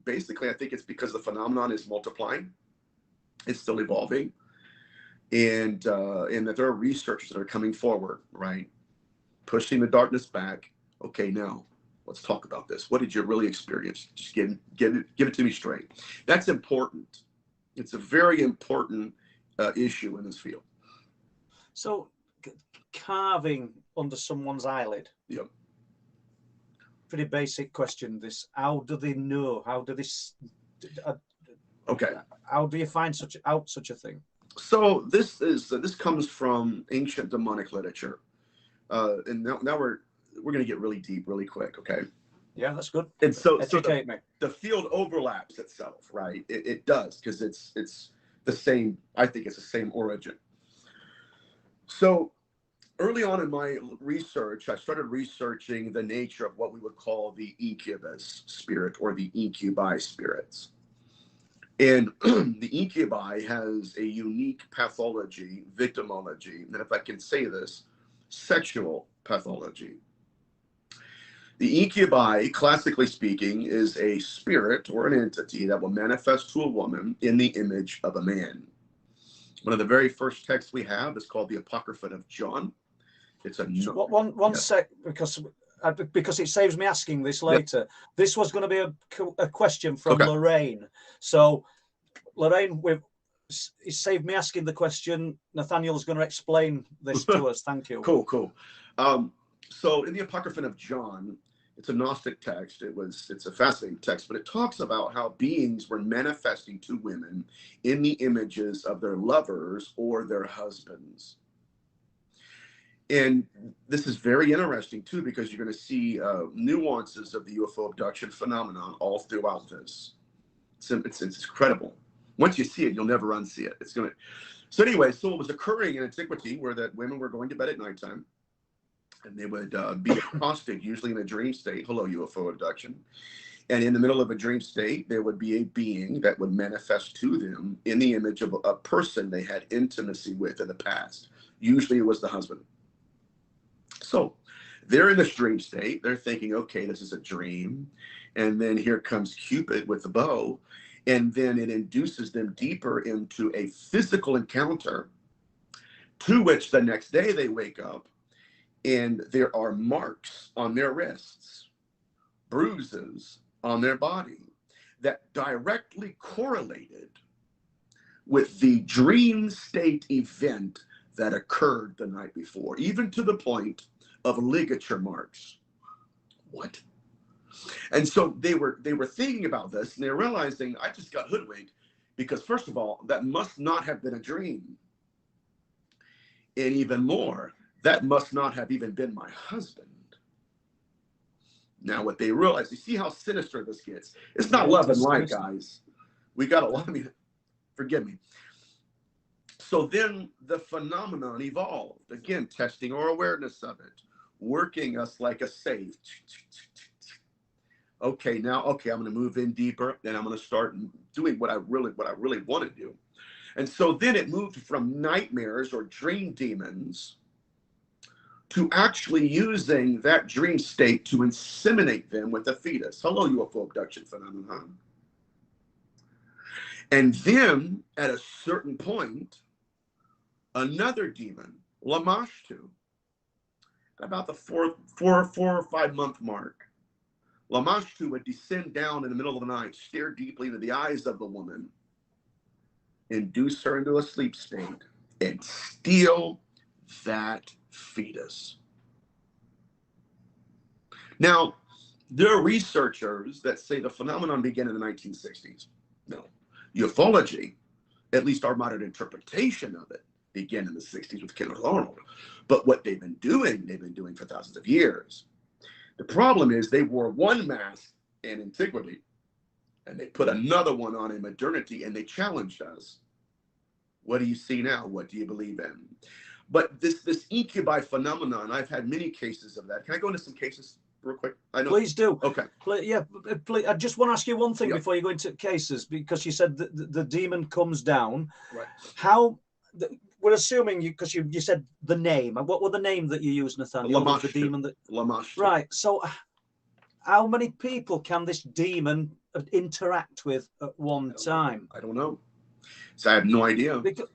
Basically, I think it's because the phenomenon is multiplying. It's still evolving. And that there are researchers that are coming forward, right, pushing the darkness back. Okay, now let's talk about this. What did you really experience? Just give it to me straight. That's important. It's a very important issue in this field. So, carving under someone's eyelid. Yep. Pretty basic question. This: how do they know? How do this? Okay. How do you find such a thing? So this comes from ancient demonic literature, and now we're we're going to get really deep really quick, okay? Yeah, that's good. And so Educate me. The field overlaps itself, right? It does, because it's the same. I think it's the same origin. So early on in my research, I started researching the nature of what we would call the incubus spirit, or the incubi spirits. And the incubi has a unique pathology, victimology, and if I can say this, sexual pathology. The incubi, classically speaking, is a spirit or an entity that will manifest to a woman in the image of a man. One of the very first texts we have is called the Apocrypha of John. It's a one sec, because it saves me asking this later. Yep. This was going to be a question from Lorraine. So Lorraine, it saved me asking the question. Nathaniel's going to explain this to us. Thank you. Cool. So in the Apocrypha of John, it's a Gnostic text. It's a fascinating text, but it talks about how beings were manifesting to women in the images of their lovers or their husbands. And this is very interesting too, because you're going to see nuances of the UFO abduction phenomenon all throughout this. It's incredible. Once you see it, you'll never unsee it. So anyway, so it was occurring in antiquity where that women were going to bed at nighttime, and they would be accosted, usually in a dream state. Hello, UFO abduction. And in the middle of a dream state, there would be a being that would manifest to them in the image of a person they had intimacy with in the past. Usually it was the husband. So they're in this dream state. They're thinking, okay, this is a dream. And then here comes Cupid with the bow. And then it induces them deeper into a physical encounter, to which the next day they wake up and there are marks on their wrists, bruises on their body that directly correlated with the dream state event that occurred the night before, even to the point of ligature marks. What? And so they were thinking about this, and they're realizing, I just got hoodwinked, because first of all, that must not have been a dream. And even more, that must not have even been my husband. Now what they realize, you see how sinister this gets. It's not love and light, guys. We got a lot, forgive me. So then the phenomenon evolved. Again, testing our awareness of it, working us like a safe. Okay, I'm going to move in deeper, and I'm going to start doing what I really want to do. And so then it moved from nightmares or dream demons to actually using that dream state to inseminate them with a fetus. Hello, UFO abduction phenomenon. And then at a certain point, another demon, Lamashtu, at about the four or 5 month mark, Lamashtu would descend down in the middle of the night, stare deeply into the eyes of the woman, induce her into a sleep state, and steal that fetus. Now, there are researchers that say the phenomenon began in the 1960s. No, ufology, at least our modern interpretation of it, began in the 60s with Kenneth Arnold. But what they've been doing for thousands of years. The problem is they wore one mask in antiquity, and they put another one on in modernity, and they challenged us. What do you see now? What do you believe in? But this incubi phenomenon, I've had many cases of that. Can I go into some cases real quick? I know. Please do. Okay. Please, I just want to ask you one thing before you go into cases, because you said the demon comes down. Right. How? We're assuming because you said the name. What were the name that you used, Nathaniel? Lamashtu. The demon that. Lamashtu. Right. So, how many people can this demon interact with at one time? I don't know. So I have no idea. Because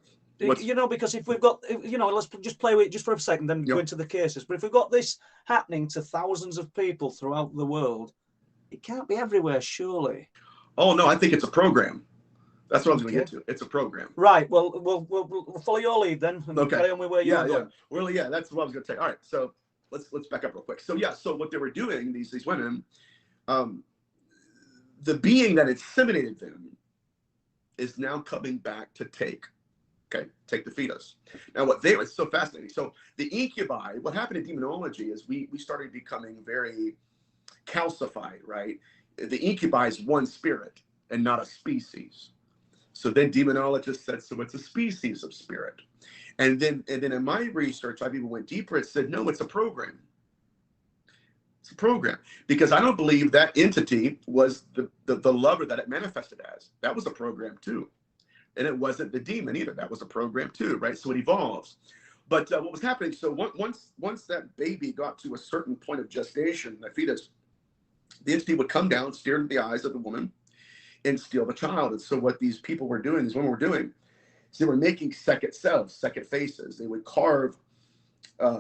if we've got, let's just play with it just for a second, then go into the cases. But if we've got this happening to thousands of people throughout the world, it can't be everywhere, surely. Oh no, I think it's a program. That's what I was going to get to. It's a program. Right. Well, we'll follow your lead then. And carry on with where you're going. Well, yeah, that's what I was going to say. All right. So let's back up real quick. So so what they were doing, these women, the being that inseminated them is now coming back to take Okay, take the fetus. Now, it's so fascinating. So the incubi, what happened in demonology is we started becoming very calcified, right? The incubi is one spirit and not a species. So then demonologists said, so it's a species of spirit. And then in my research, I even went deeper and said, no, it's a program. It's a program, because I don't believe that entity was the lover that it manifested as. That was a program too. And it wasn't the demon either. That was a program too, right? So it evolves. But what was happening, so once that baby got to a certain point of gestation, the fetus, the entity would come down, stare into the eyes of the woman, and steal the child. And so what these people were doing, these women were doing, is they were making second selves, second faces. They would carve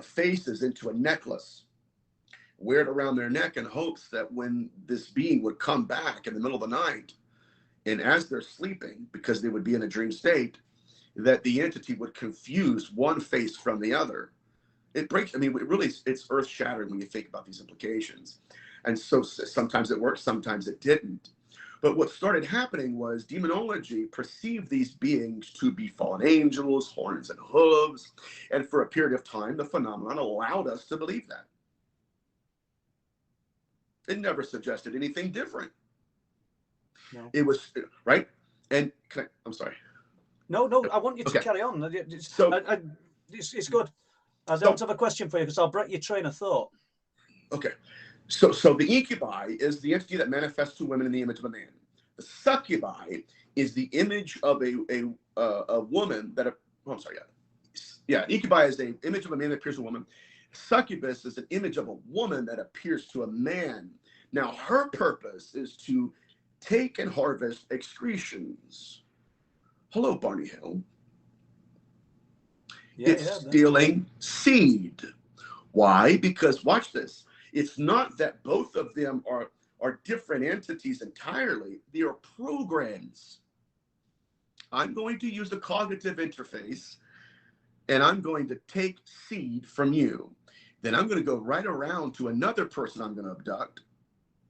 faces into a necklace, wear it around their neck in hopes that when this being would come back in the middle of the night, and as they're sleeping, because they would be in a dream state, that the entity would confuse one face from the other. It breaks, I mean, it's earth shattering when you think about these implications. And so sometimes it worked, sometimes it didn't. But what started happening was demonology perceived these beings to be fallen angels, horns and hooves. And for a period of time, the phenomenon allowed us to believe that. It never suggested anything different. No. It was, right? And I'm sorry. No, I want you to carry on. It's good. I don't have a question for you because I'll break your train of thought. Okay. So the incubi is the entity that manifests to women in the image of a man. The succubi is the image of a woman that incubi is the image of a man that appears to a woman. Succubus is an image of a woman that appears to a man. Now her purpose is to take and harvest excretions. Hello, Barney Hill. It's stealing seed. Why? Because watch this. It's not that both of them are different entities entirely. They are programs. I'm going to use the cognitive interface, and I'm going to take seed from you. Then I'm going to go right around to another person I'm going to abduct,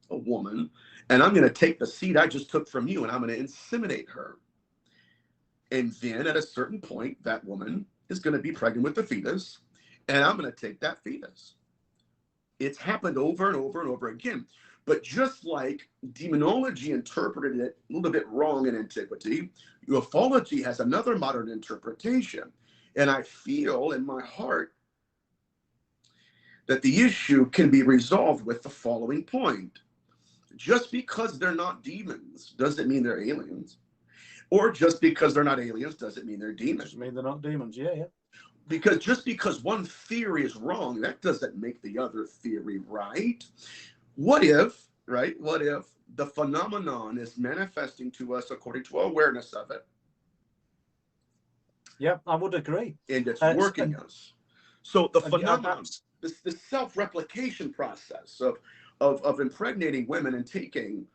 a woman, and I'm going to take the seed I just took from you, and I'm going to inseminate her. And then at a certain point, that woman is going to be pregnant with the fetus, and I'm going to take that fetus. It's happened over and over and over again. But just like demonology interpreted it a little bit wrong in antiquity, ufology has another modern interpretation. And I feel in my heart that the issue can be resolved with the following point. Just because they're not demons doesn't mean they're aliens. Or just because they're not aliens doesn't mean they're demons. Doesn't mean they're not demons, yeah. Because just because one theory is wrong, that doesn't make the other theory right. What if the phenomenon is manifesting to us according to our awareness of it? Yeah, I would agree. And it's working us. So the phenomenon, this self-replication process of impregnating women and taking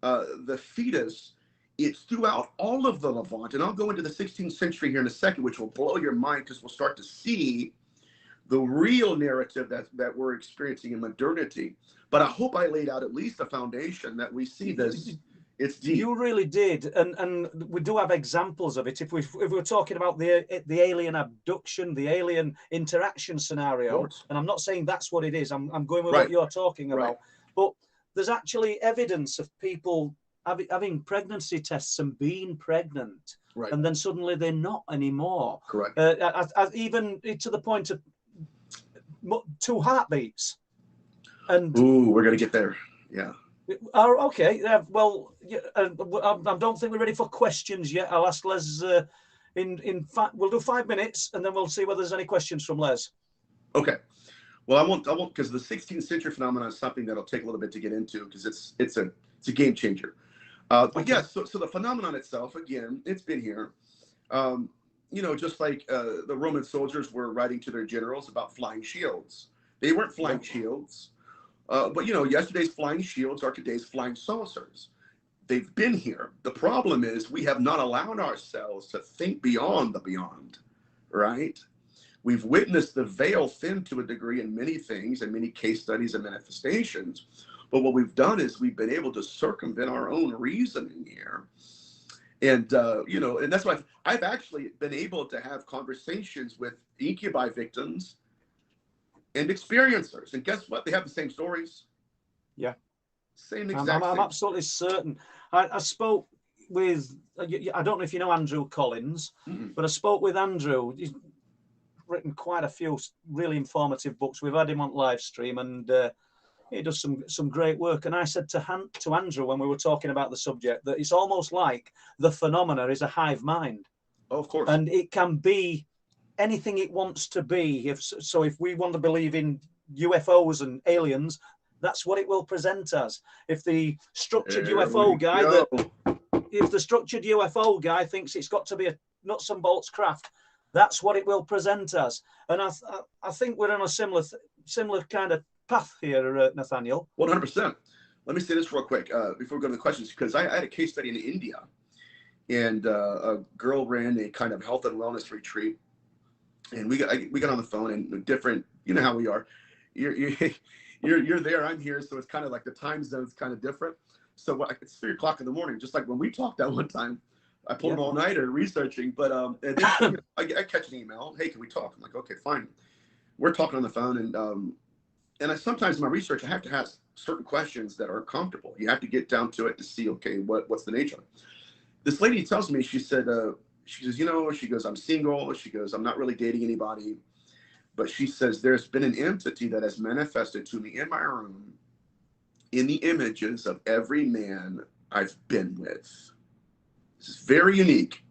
the fetus, it's throughout all of the Levant. And I'll go into the 16th century here in a second, which will blow your mind because we'll start to see the real narrative that we're experiencing in modernity. But I hope I laid out at least a foundation that we see this. It's deep. You really did, and we do have examples of it. If we're talking about the alien abduction, the alien interaction scenario, and I'm not saying that's what it is. I'm going with what you're talking about. But there's actually evidence of people having pregnancy tests and being pregnant, and then suddenly they're not anymore. Correct. Even to the point of 2 heartbeats. And we're gonna get there. Yeah. Okay. Well, I don't think we're ready for questions yet. I'll ask Les. In fact, we'll do 5 minutes, and then we'll see whether there's any questions from Les. Okay. Well, I won't because the 16th century phenomenon is something that'll take a little bit to get into because it's a game changer. But yes, so the phenomenon itself, again, it's been here. Just like the Roman soldiers were writing to their generals about flying shields. They weren't flying shields. But yesterday's flying shields are today's flying saucers. They've been here. The problem is we have not allowed ourselves to think beyond the beyond, right? We've witnessed the veil thin to a degree in many things and many case studies and manifestations. But what we've done is we've been able to circumvent our own reasoning here And, you know, and that's why I've actually been able to have conversations with incubi victims and experiencers. And guess what? They have the same stories. Yeah. Same exact I'm same. absolutely certain. I spoke with, I don't know if you know Andrew Collins, but I spoke with Andrew. He's written quite a few really informative books. We've had him on live stream, and he does some great work. And I said to Andrew when we were talking about the subject that it's almost like the phenomena is a hive mind. Oh, of course. And it can be anything it wants to be. If we want to believe in UFOs and aliens, that's what it will present as. If the structured UFO guy thinks it's got to be a nuts and bolts craft, that's what it will present as. And I think we're on a similar kind of path here, Nathaniel. 100%. Let me say this real quick before we go to the questions, because I had a case study in India, and a girl ran a kind of health and wellness retreat, and we got on the phone, and different, you know how we are. You're there, I'm here, so it's kind of like the time zone's kind of different. So it's 3 o'clock in the morning, just like when we talked that one time. I pulled an all-nighter researching, but and then, I catch an email. Hey, can we talk? I'm like, okay, fine. We're talking on the phone, and I sometimes in my research I have to ask certain questions that are comfortable. You have to get down to it to see, okay, what's the nature. This lady tells me, she says, you know, she goes, I'm single. She goes, I'm not really dating anybody. But she says, there's been an entity that has manifested to me in my room in the images of every man I've been with. This is very unique.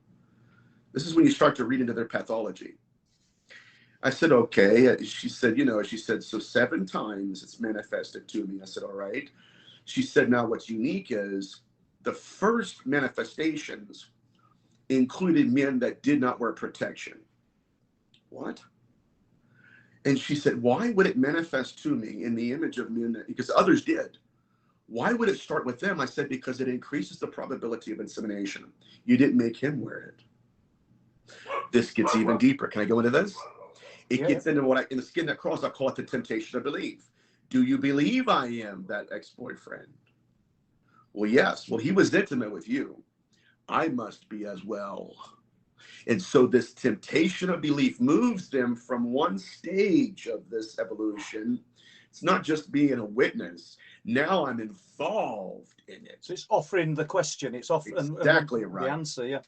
This is when you start to read into their pathology. I said, okay. She said, so 7 times it's manifested to me. I said, all right. She said, now what's unique is the first manifestations included men that did not wear protection. What? And she said, why would it manifest to me in the image of men because others did? Why would it start with them? I said, because it increases the probability of insemination. You didn't make him wear it. This gets even deeper. Can I go into this? It gets into in the skin that crawls, I call it the temptation to believe. Do you believe I am that ex-boyfriend? Well, yes. Well, he was intimate with you. I must be as well. And so this temptation of belief moves them from one stage of this evolution. It's not just being a witness. Now I'm involved in it. So it's offering the question. It's offering exactly right. The answer, yeah.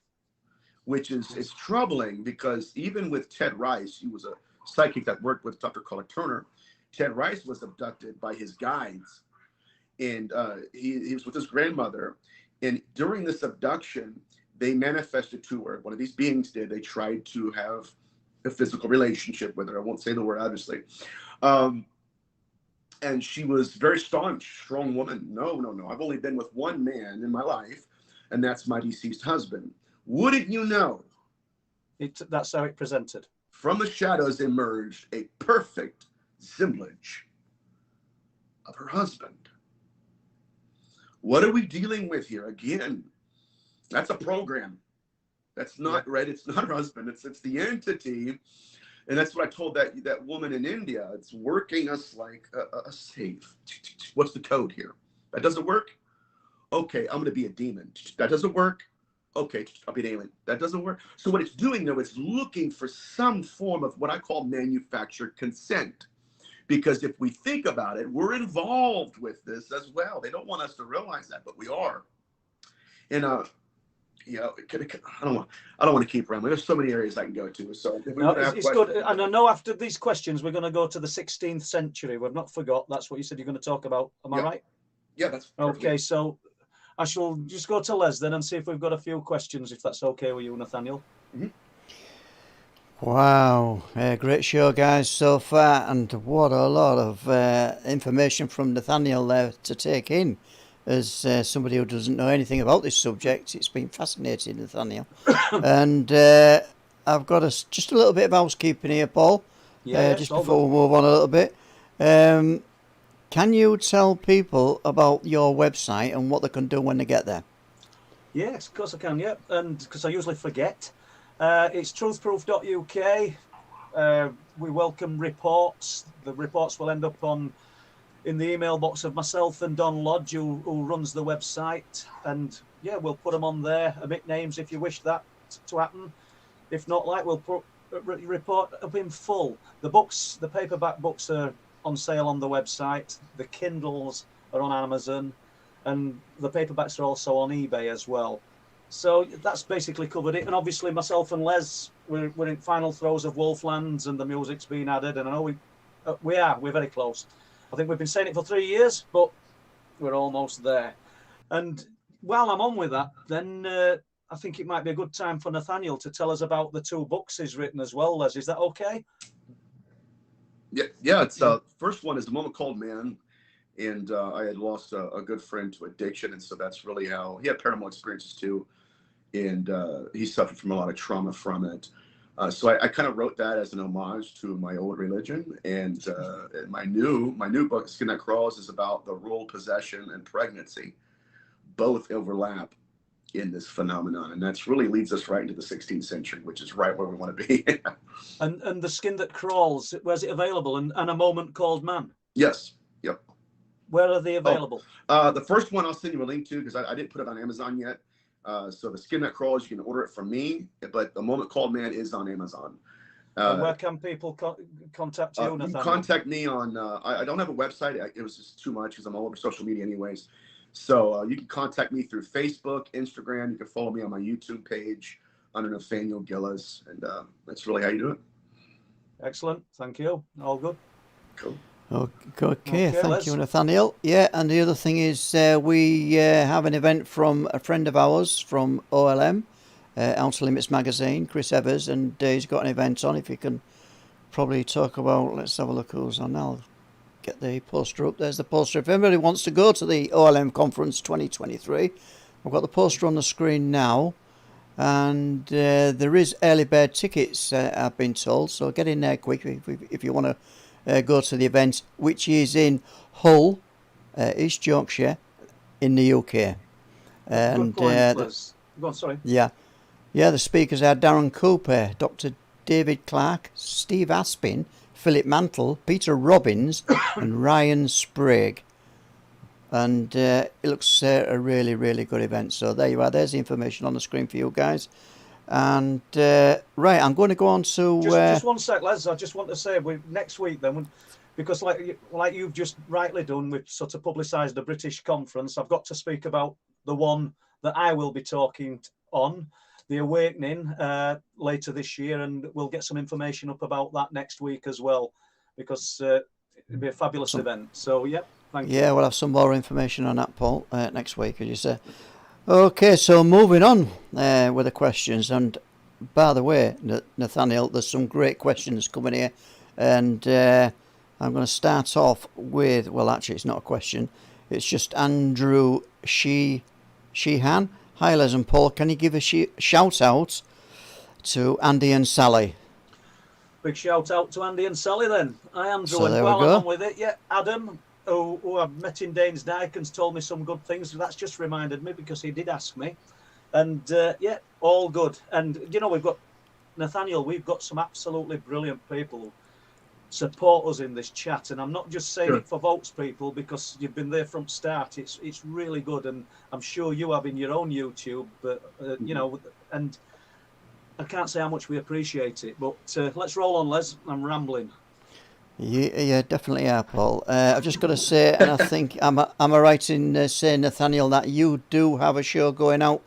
Which is troubling because even with Ted Rice, he was a psychic that worked with Dr. Carla Turner. Ted Rice was abducted by his guides, and he was with his grandmother. And during this abduction, they manifested to her. One of these beings did. They tried to have a physical relationship with her. I won't say the word, obviously. And she was very staunch, strong woman. No. I've only been with one man in my life, and that's my deceased husband. Wouldn't you know? That's how it presented. From the shadows emerged a perfect assemblage of her husband. What are we dealing with here? Again, that's a program. That's not right. It's not her husband. It's the entity. And that's what I told that woman in India. It's working us like a safe. What's the code here? That doesn't work? Okay, I'm going to be a demon. That doesn't work? Okay, I'll be an alien. That doesn't work. So what it's doing, though, it's looking for some form of what I call manufactured consent. Because if we think about it, we're involved with this as well. They don't want us to realize that, but we are. And I don't want to keep rambling. There's so many areas I can go to. So it's good. And I know after these questions, we're going to go to the 16th century. We've not forgot. That's what you said you're going to talk about. Am I right? Yeah, that's perfect. Okay. So I shall just go to Les then and see if we've got a few questions, if that's okay with you, Nathaniel. Mm-hmm. Wow, great show, guys, so far, and what a lot of information from Nathaniel there to take in. As somebody who doesn't know anything about this subject, it's been fascinating, Nathaniel. And I've got just a little bit of housekeeping here, Paul, just before we move on a little bit. Can you tell people about your website and what they can do when they get there? Yes, of course I can, yeah. And because I usually forget. It's truthproof.uk. We welcome reports. The reports will end up in the email box of myself and Don Lodge, who runs the website. And yeah, we'll put them on there. Omit names if you wish that to happen. If not, like, we'll put report up in full. The books, the paperback books, are on sale on the website. The Kindles are on Amazon, and the paperbacks are also on eBay as well. So that's basically covered it. And obviously, myself and Les, we're in final throes of Wolflands, and the music's been added. And I know we're very close. I think we've been saying it for 3 years, but we're almost there. And while I'm on with that, then I think it might be a good time for Nathaniel to tell us about the 2 books he's written as well, Les. Is that okay? Yeah. It's first one is The Moment Called Man, and I had lost a good friend to addiction, and so that's really how he had paranormal experiences too, and he suffered from a lot of trauma from it. So I kind of wrote that as an homage to my old religion, and my new book, Skin That Crawls, is about the rule, possession, and pregnancy. Both overlap in this phenomenon, and that's really leads us right into the 16th century, which is right where we want to be. and the Skin That Crawls, where's it available? And A Moment Called Man? Yes. Yep. Where are they available? The first one I'll send you a link to, because I didn't put it on Amazon yet. So the Skin That Crawls, you can order it from me, but The Moment Called Man is on Amazon. And where can people contact you, Nathaniel? You contact me on, I don't have a website. It was just too much because I'm all over social media anyways. So you can contact me through Facebook, Instagram. You can follow me on my YouTube page under Nathaniel Gillis. And that's really how you do it. Excellent. Thank you. All good. Cool. Okay, thank you, Nathaniel. Yeah, and the other thing is we have an event from a friend of ours from OLM, Outer Limits Magazine, Chris Evers, and he's got an event on. If you can probably talk about, let's have a look who's on. I'll get the poster up. There's the poster. If anybody wants to go to the OLM conference 2023, I've got the poster on the screen now, and there is early bird tickets, I've been told, so get in there quick if you want to go to the event, which is in Hull, East Yorkshire, in the UK. And Good point, go on, sorry. Yeah, the speakers are Darren Cooper, Dr. David Clark, Steve Aspin, Philip Mantle, Peter Robbins, and Ryan Sprague. And it looks a really, really good event. So there you are. There's the information on the screen for you guys. And right, I'm going to go on to just 1 sec, Les. I just want to say next week then, because like you've just rightly done, we've sort of publicised the British conference. I've got to speak about the one that I will be talking on, the Awakening, later this year, and we'll get some information up about that next week as well, because it'll be a fabulous event. So yeah, thank you. Yeah, we'll have some more information on that, Paul, next week, as you say. Okay, so moving on with the questions. And by the way, Nathaniel, there's some great questions coming here. And I'm going to start off with, well, actually, it's not a question. It's just Andrew Sheehan. Hi, Les and Paul. Can you give a shout out to Andy and Sally? Big shout out to Andy and Sally then. Hi, Andrew. So and there while we go. I'm on with it, yeah, Adam, who I've met in Dane's Dyke, and's told me some good things. That's just reminded me, because he did ask me. And yeah, all good. And you know, we've got Nathaniel, we've got some absolutely brilliant people who support us in this chat, and I'm not just saying it for Volks people, because you've been there from start. It's really good, and I'm sure you have in your own YouTube, but you know, and I can't say how much we appreciate it. But let's roll on, Les. I'm rambling. Yeah, definitely are, Paul. I've just got to say, and I think am I right in saying, Nathaniel, that you do have a show going out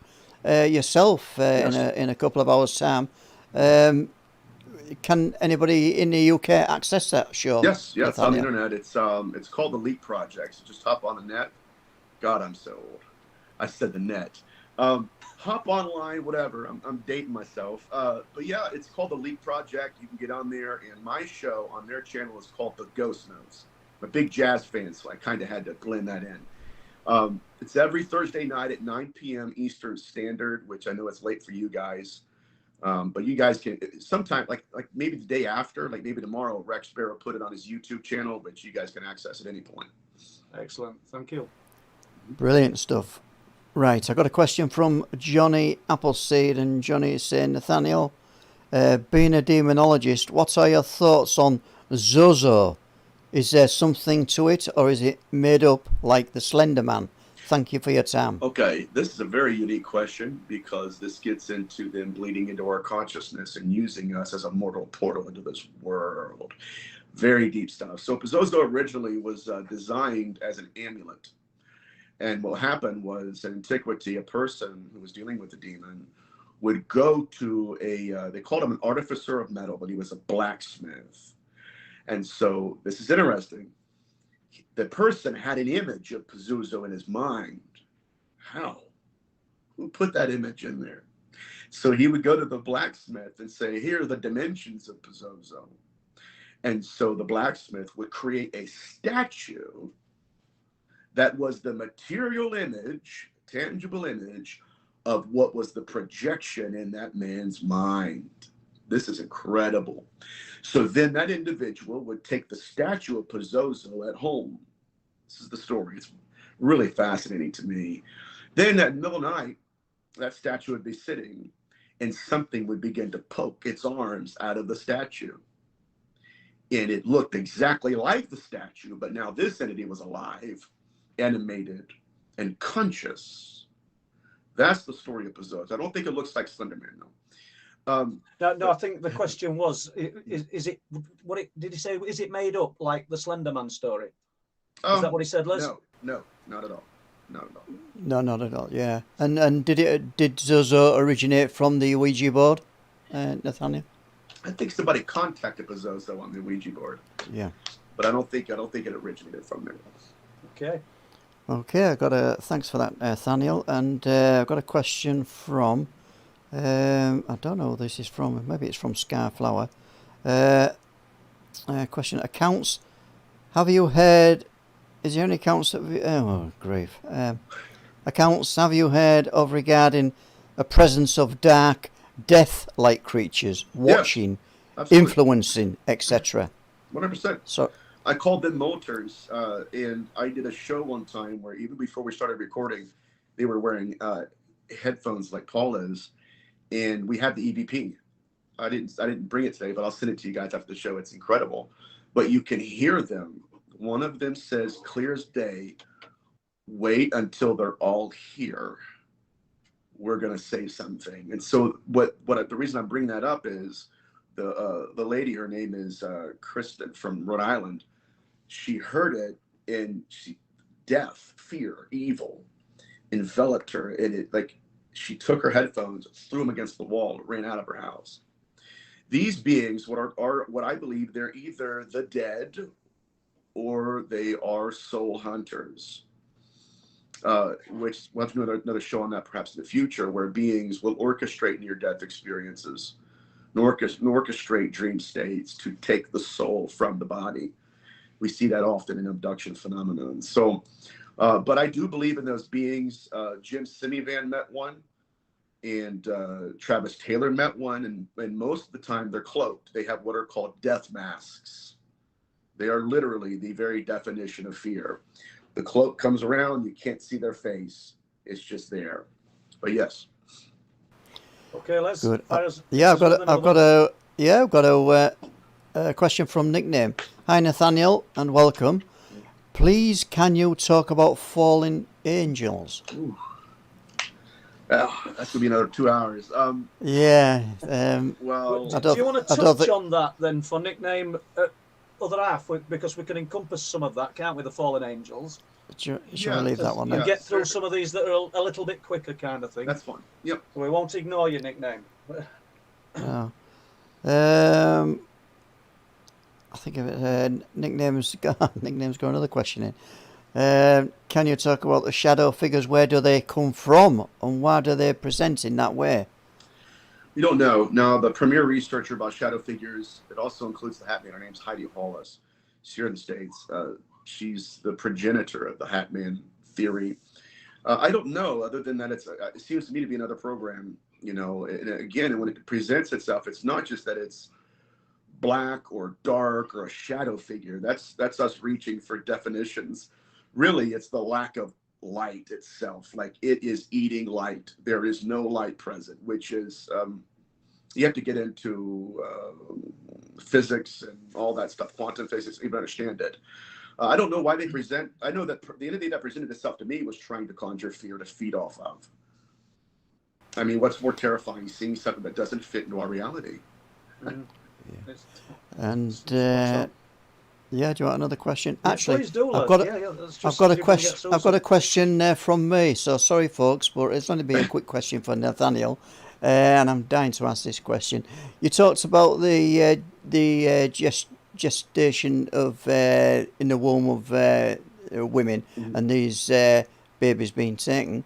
yourself Yes. in a couple of hours' time. Can anybody in the UK access that show? Yes, it's on the Nathaniel? internet. It's called the Leap Project. So just hop on the net. God, I'm so old. I said the net. Hop online, whatever. I'm dating myself. But yeah, it's called the Leap Project. You can get on there, and my show on their channel is called The Ghost Notes. I'm a big jazz fan, so I kind of had to blend that in. It's every Thursday night at 9 p.m. Eastern Standard, which I know it's late for you guys. But you guys can sometime, like maybe the day after, like maybe tomorrow, Rex Bear will put it on his YouTube channel, which you guys can access at any point. Excellent. Thank you. Brilliant stuff. Right, I got a question from Johnny Appleseed, and Johnny is saying, Nathaniel, being a demonologist, what are your thoughts on Zozo? Is there something to it, or is it made up like the Slender Man Thank you for your time. Okay, this is a very unique question because this gets into them bleeding into our consciousness and using us as a mortal portal into this world. Very deep stuff. So Pizzozo originally was designed as an amulet. And what happened was in antiquity, a person who was dealing with the demon would go to they called him an artificer of metal, but he was a blacksmith. And so this is interesting. The person had an image of Pazuzu in his mind. How? Who put that image in there? So he would go to the blacksmith and say, here are the dimensions of Pazuzu. And so the blacksmith would create a statue that was the material image, tangible image of what was the projection in that man's mind. This is incredible. So then that individual would take the statue of Pazuzu at home. This is the story. It's really fascinating to me. Then at middle of the night, that statue would be sitting and something would begin to poke its arms out of the statue. And it looked exactly like the statue, but now this entity was alive, animated, and conscious. That's the story of Pazuzu. I don't think it looks like Slenderman, though. No, I think the question was, is it, did he say, is it made up like the Slenderman story? Is that what he said, Les? No, not at all. Not at all. No, not at all. Yeah, and did Zozo originate from the Ouija board, Nathaniel? I think somebody contacted Pazuzu on the Ouija board. Yeah, but I don't think it originated from there. Okay. Okay, thanks for that, Nathaniel, and I've got a question from. I don't know who this is from. Maybe it's from Scarflower. Question: accounts. Have you heard? Is there any accounts that? Oh, grief. Accounts. Have you heard of regarding a presence of dark, death-like creatures watching, influencing, etc.? 100%. So I called them Molters, and I did a show one time where even before we started recording, they were wearing headphones like Paul is. And we have the EVP. I didn't bring it today, but I'll send it to you guys after the show. It's incredible. But you can hear them. One of them says, clear as day, wait until they're all here. We're going to say something. And so the reason I'm bringing that up is the lady, her name is Kristen from Rhode Island. She heard it and death, fear, evil enveloped her. And she took her headphones, threw them against the wall, ran out of her house. These beings, what I believe, they're either the dead or they are soul hunters. Which we'll have to do another show on that perhaps in the future, where beings will orchestrate near-death experiences, orchestrate dream states to take the soul from the body. We see that often in abduction phenomenon. So. But I do believe in those beings. Jim Simivan met one, and Travis Taylor met one, and most of the time they're cloaked. They have what are called death masks. They are literally the very definition of fear. The cloak comes around, you can't see their face. It's just there. But yes. Okay, let's. Good. I've got a question from Nickname. Hi, Nathaniel, and welcome. Please, can you talk about fallen angels? That's going to be another 2 hours. Well, do you want to touch on that then for Nickname other half? Because we can encompass some of that, can't we, the fallen angels? Shall we leave that one then? And get through some of these that are a little bit quicker kind of thing. That's fine. Yep. So we won't ignore your Nickname. Oh. I think of it. Nickname's got another question in. Can you talk about the shadow figures? Where do they come from, and why do they present in that way? We don't know. Now, the premier researcher about shadow figures, it also includes the Hat Man. Her name's Heidi Hollis. She's here in the States. She's the progenitor of the Hat Man theory. I don't know, other than that it seems to me to be another program. And again, when it presents itself, it's not just that it's black or dark or a shadow figure. That's us reaching for definitions. Really, it's the lack of light itself. Like, it is eating light. There is no light present, which is you have to get into physics and all that stuff, quantum physics, to even understand it. I don't know why they present. I know that the entity that presented itself to me was trying to conjure fear to feed off of. I mean, what's more terrifying, seeing something that doesn't fit into our reality? Yeah. And yeah, do you want another question? Yeah, Actually, please do, I've got a question. I've got a question from me. So sorry, folks, but it's going to be a quick question for Nathaniel, and I'm dying to ask this question. You talked about the gestation of in the womb of women, and these babies being taken.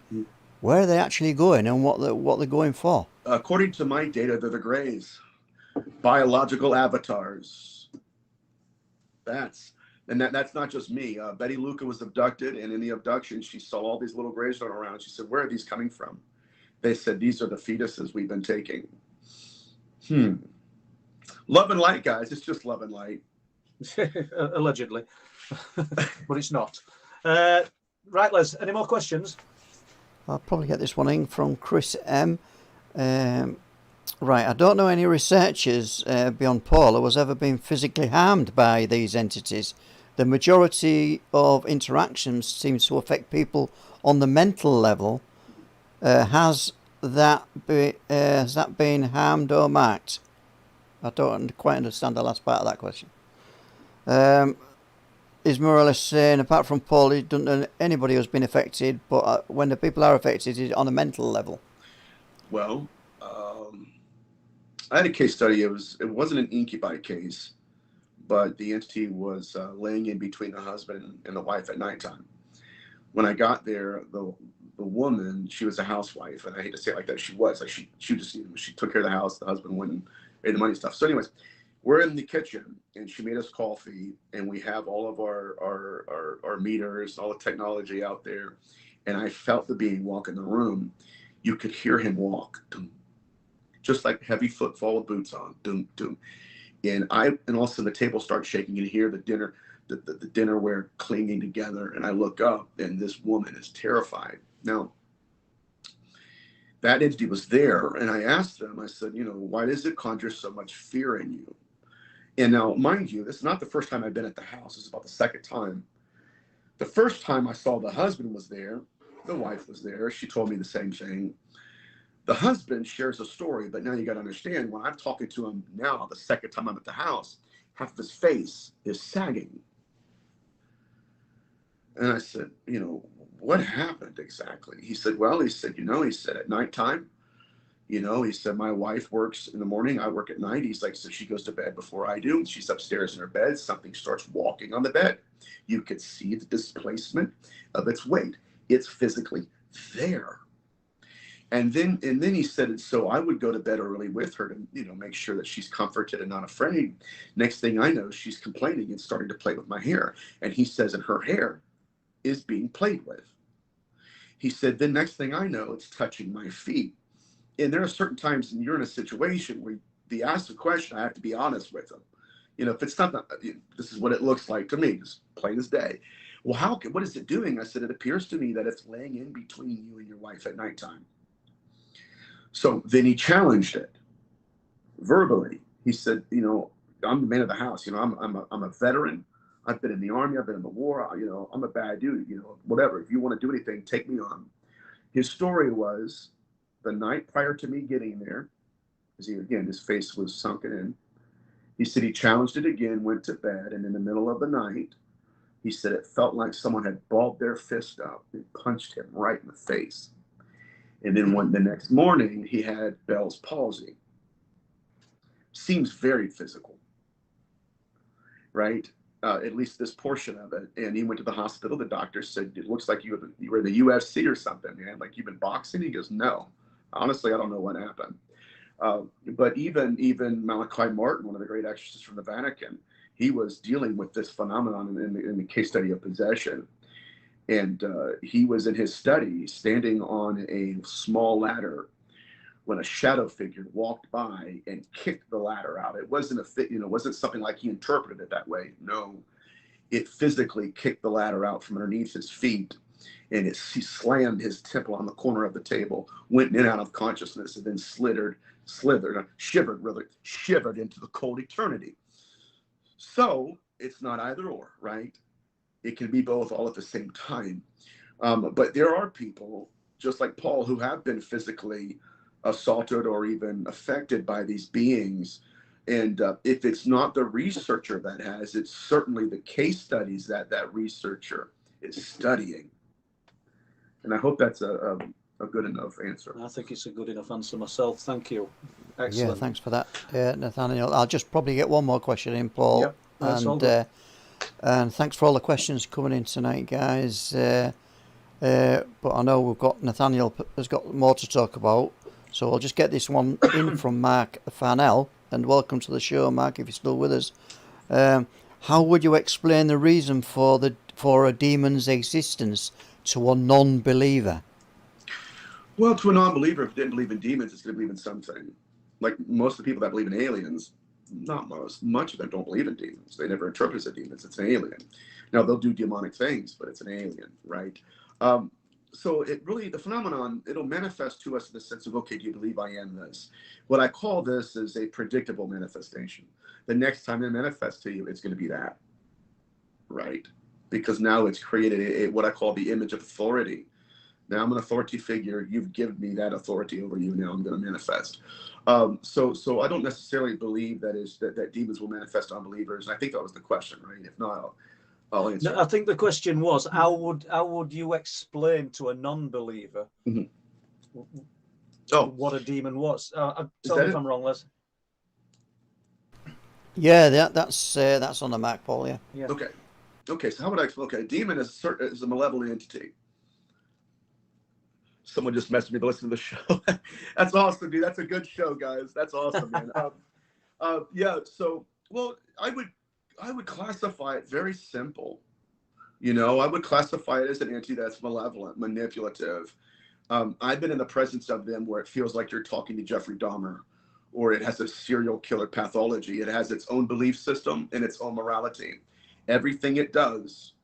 Where are they actually going, and what they're going for? According to my data, they're the Greys, biological avatars. That's not just me. Betty Luca was abducted, and in the abduction, she saw all these little Greys running around. She said, "Where are these coming from?" They said, "These are the fetuses we've been taking." Love and light, guys. It's just love and light. Allegedly, but it's not. Right, Les. Any more questions? I'll probably get this one in from Chris M. Right, I don't know any researchers beyond Paul who has ever been physically harmed by these entities. The majority of interactions seems to affect people on the mental level. Has that been harmed or marked? I don't quite understand the last part of that question. Is more or less saying, apart from Paul, he doesn't know anybody who's been affected, but when the people are affected, it's on a mental level. Well, I had a case study. It wasn't an incubi case, but the entity was laying in between the husband and the wife at nighttime. When I got there, the woman, she was a housewife, and I hate to say it like that, she was like she just she took care of the house. The husband went and made the money stuff. So, anyways, we're in the kitchen, and she made us coffee, and we have all of our meters, all the technology out there, and I felt the being walk in the room. You could hear him walk, just like heavy footfall with boots on, doom, doom. And all of a sudden the table starts shaking, and you hear the dinnerware clinging together. And I look up, and this woman is terrified. Now, that entity was there, and I asked them, I said, why does it conjure so much fear in you? And now, mind you, this is not the first time I've been at the house. This is about the second time. The first time I saw the husband was there, the wife was there. She told me the same thing. The husband shares a story, but now you got to understand, when I'm talking to him now, the second time I'm at the house, half of his face is sagging. And I said, what happened exactly? He said, at nighttime, he said, my wife works in the morning, I work at night. He's like, so she goes to bed before I do. She's upstairs in her bed. Something starts walking on the bed. You could see the displacement of its weight. It's physically there. And then he said, so I would go to bed early with her to, make sure that she's comforted and not afraid. Next thing I know, she's complaining and starting to play with my hair. And he says, and her hair is being played with. He said, then next thing I know, it's touching my feet. And there are certain times when you're in a situation where they ask a question, I have to be honest with them. If it's not, this is what it looks like to me, just plain as day. Well, what is it doing? I said, it appears to me that it's laying in between you and your wife at nighttime. So then he challenged it verbally. He said, I'm the man of the house. I'm a veteran. I've been in the army. I've been in the war. I'm a bad dude. Whatever. If you want to do anything, take me on. His story was the night prior to me getting there, because his face was sunken in. He said he challenged it again, went to bed, and in the middle of the night, he said it felt like someone had balled their fist up and punched him right in the face. And then the next morning, he had Bell's palsy. Seems very physical, right? At least this portion of it. And he went to the hospital. The doctor said, it looks like you were in the UFC or something, man. Like you've been boxing? He goes, no. Honestly, I don't know what happened. But even Malachi Martin, one of the great exorcists from the Vatican, he was dealing with this phenomenon in the case study of possession. And he was in his study standing on a small ladder when a shadow figure walked by and kicked the ladder out. It wasn't it wasn't something like he interpreted it that way. No, it physically kicked the ladder out from underneath his feet, and he slammed his temple on the corner of the table, went in and out of consciousness, and then shivered into the cold eternity. So it's not either or, right? It can be both all at the same time. But there are people, just like Paul, who have been physically assaulted or even affected by these beings. And if it's not the researcher that has, it's certainly the case studies that that researcher is studying. And I hope that's a good enough answer. I think it's a good enough answer myself. Thank you. Excellent. Yeah, thanks for that, Nathaniel. I'll just probably get one more question in, Paul. Yep, that's all good. And thanks for all the questions coming in tonight, guys. But I know we've got Nathaniel has got more to talk about, so I'll just get this one in from Mark Farnell. And welcome to the show, Mark, if you're still with us. How would you explain the reason for a demon's existence to a non-believer? Well, to a non-believer, if you didn't believe in demons, it's going to believe in something. Like most of the people that believe in aliens, not most, much of them don't believe in demons. They never interpret it as demons. It's an alien. Now, they'll do demonic things, but it's an alien, right? So it really, the phenomenon, it'll manifest to us in the sense of, okay, do you believe I am this? What I call this is a predictable manifestation. The next time it manifests to you, it's going to be that, right? Because now it's created what I call the image of authority. Now I'm an authority figure. You've given me that authority over you. Now I'm going to manifest. So I don't necessarily believe that demons will manifest on believers. And I think that was the question, right? If not, I'll answer. No, I think the question was, how would you explain to a non-believer what a demon was? Tell me if I'm wrong, Les. Yeah, that's on the Mac, Paul. Yeah. Okay. So how would I explain? Okay, a demon is a malevolent entity. Someone just messaged me to listen to the show. That's awesome, dude. That's a good show, guys. That's awesome, man. Yeah. So, well, I would classify it very simple. I would classify it as an entity that's malevolent, manipulative. I've been in the presence of them where it feels like you're talking to Jeffrey Dahmer, or it has a serial killer pathology. It has its own belief system and its own morality. Everything it does,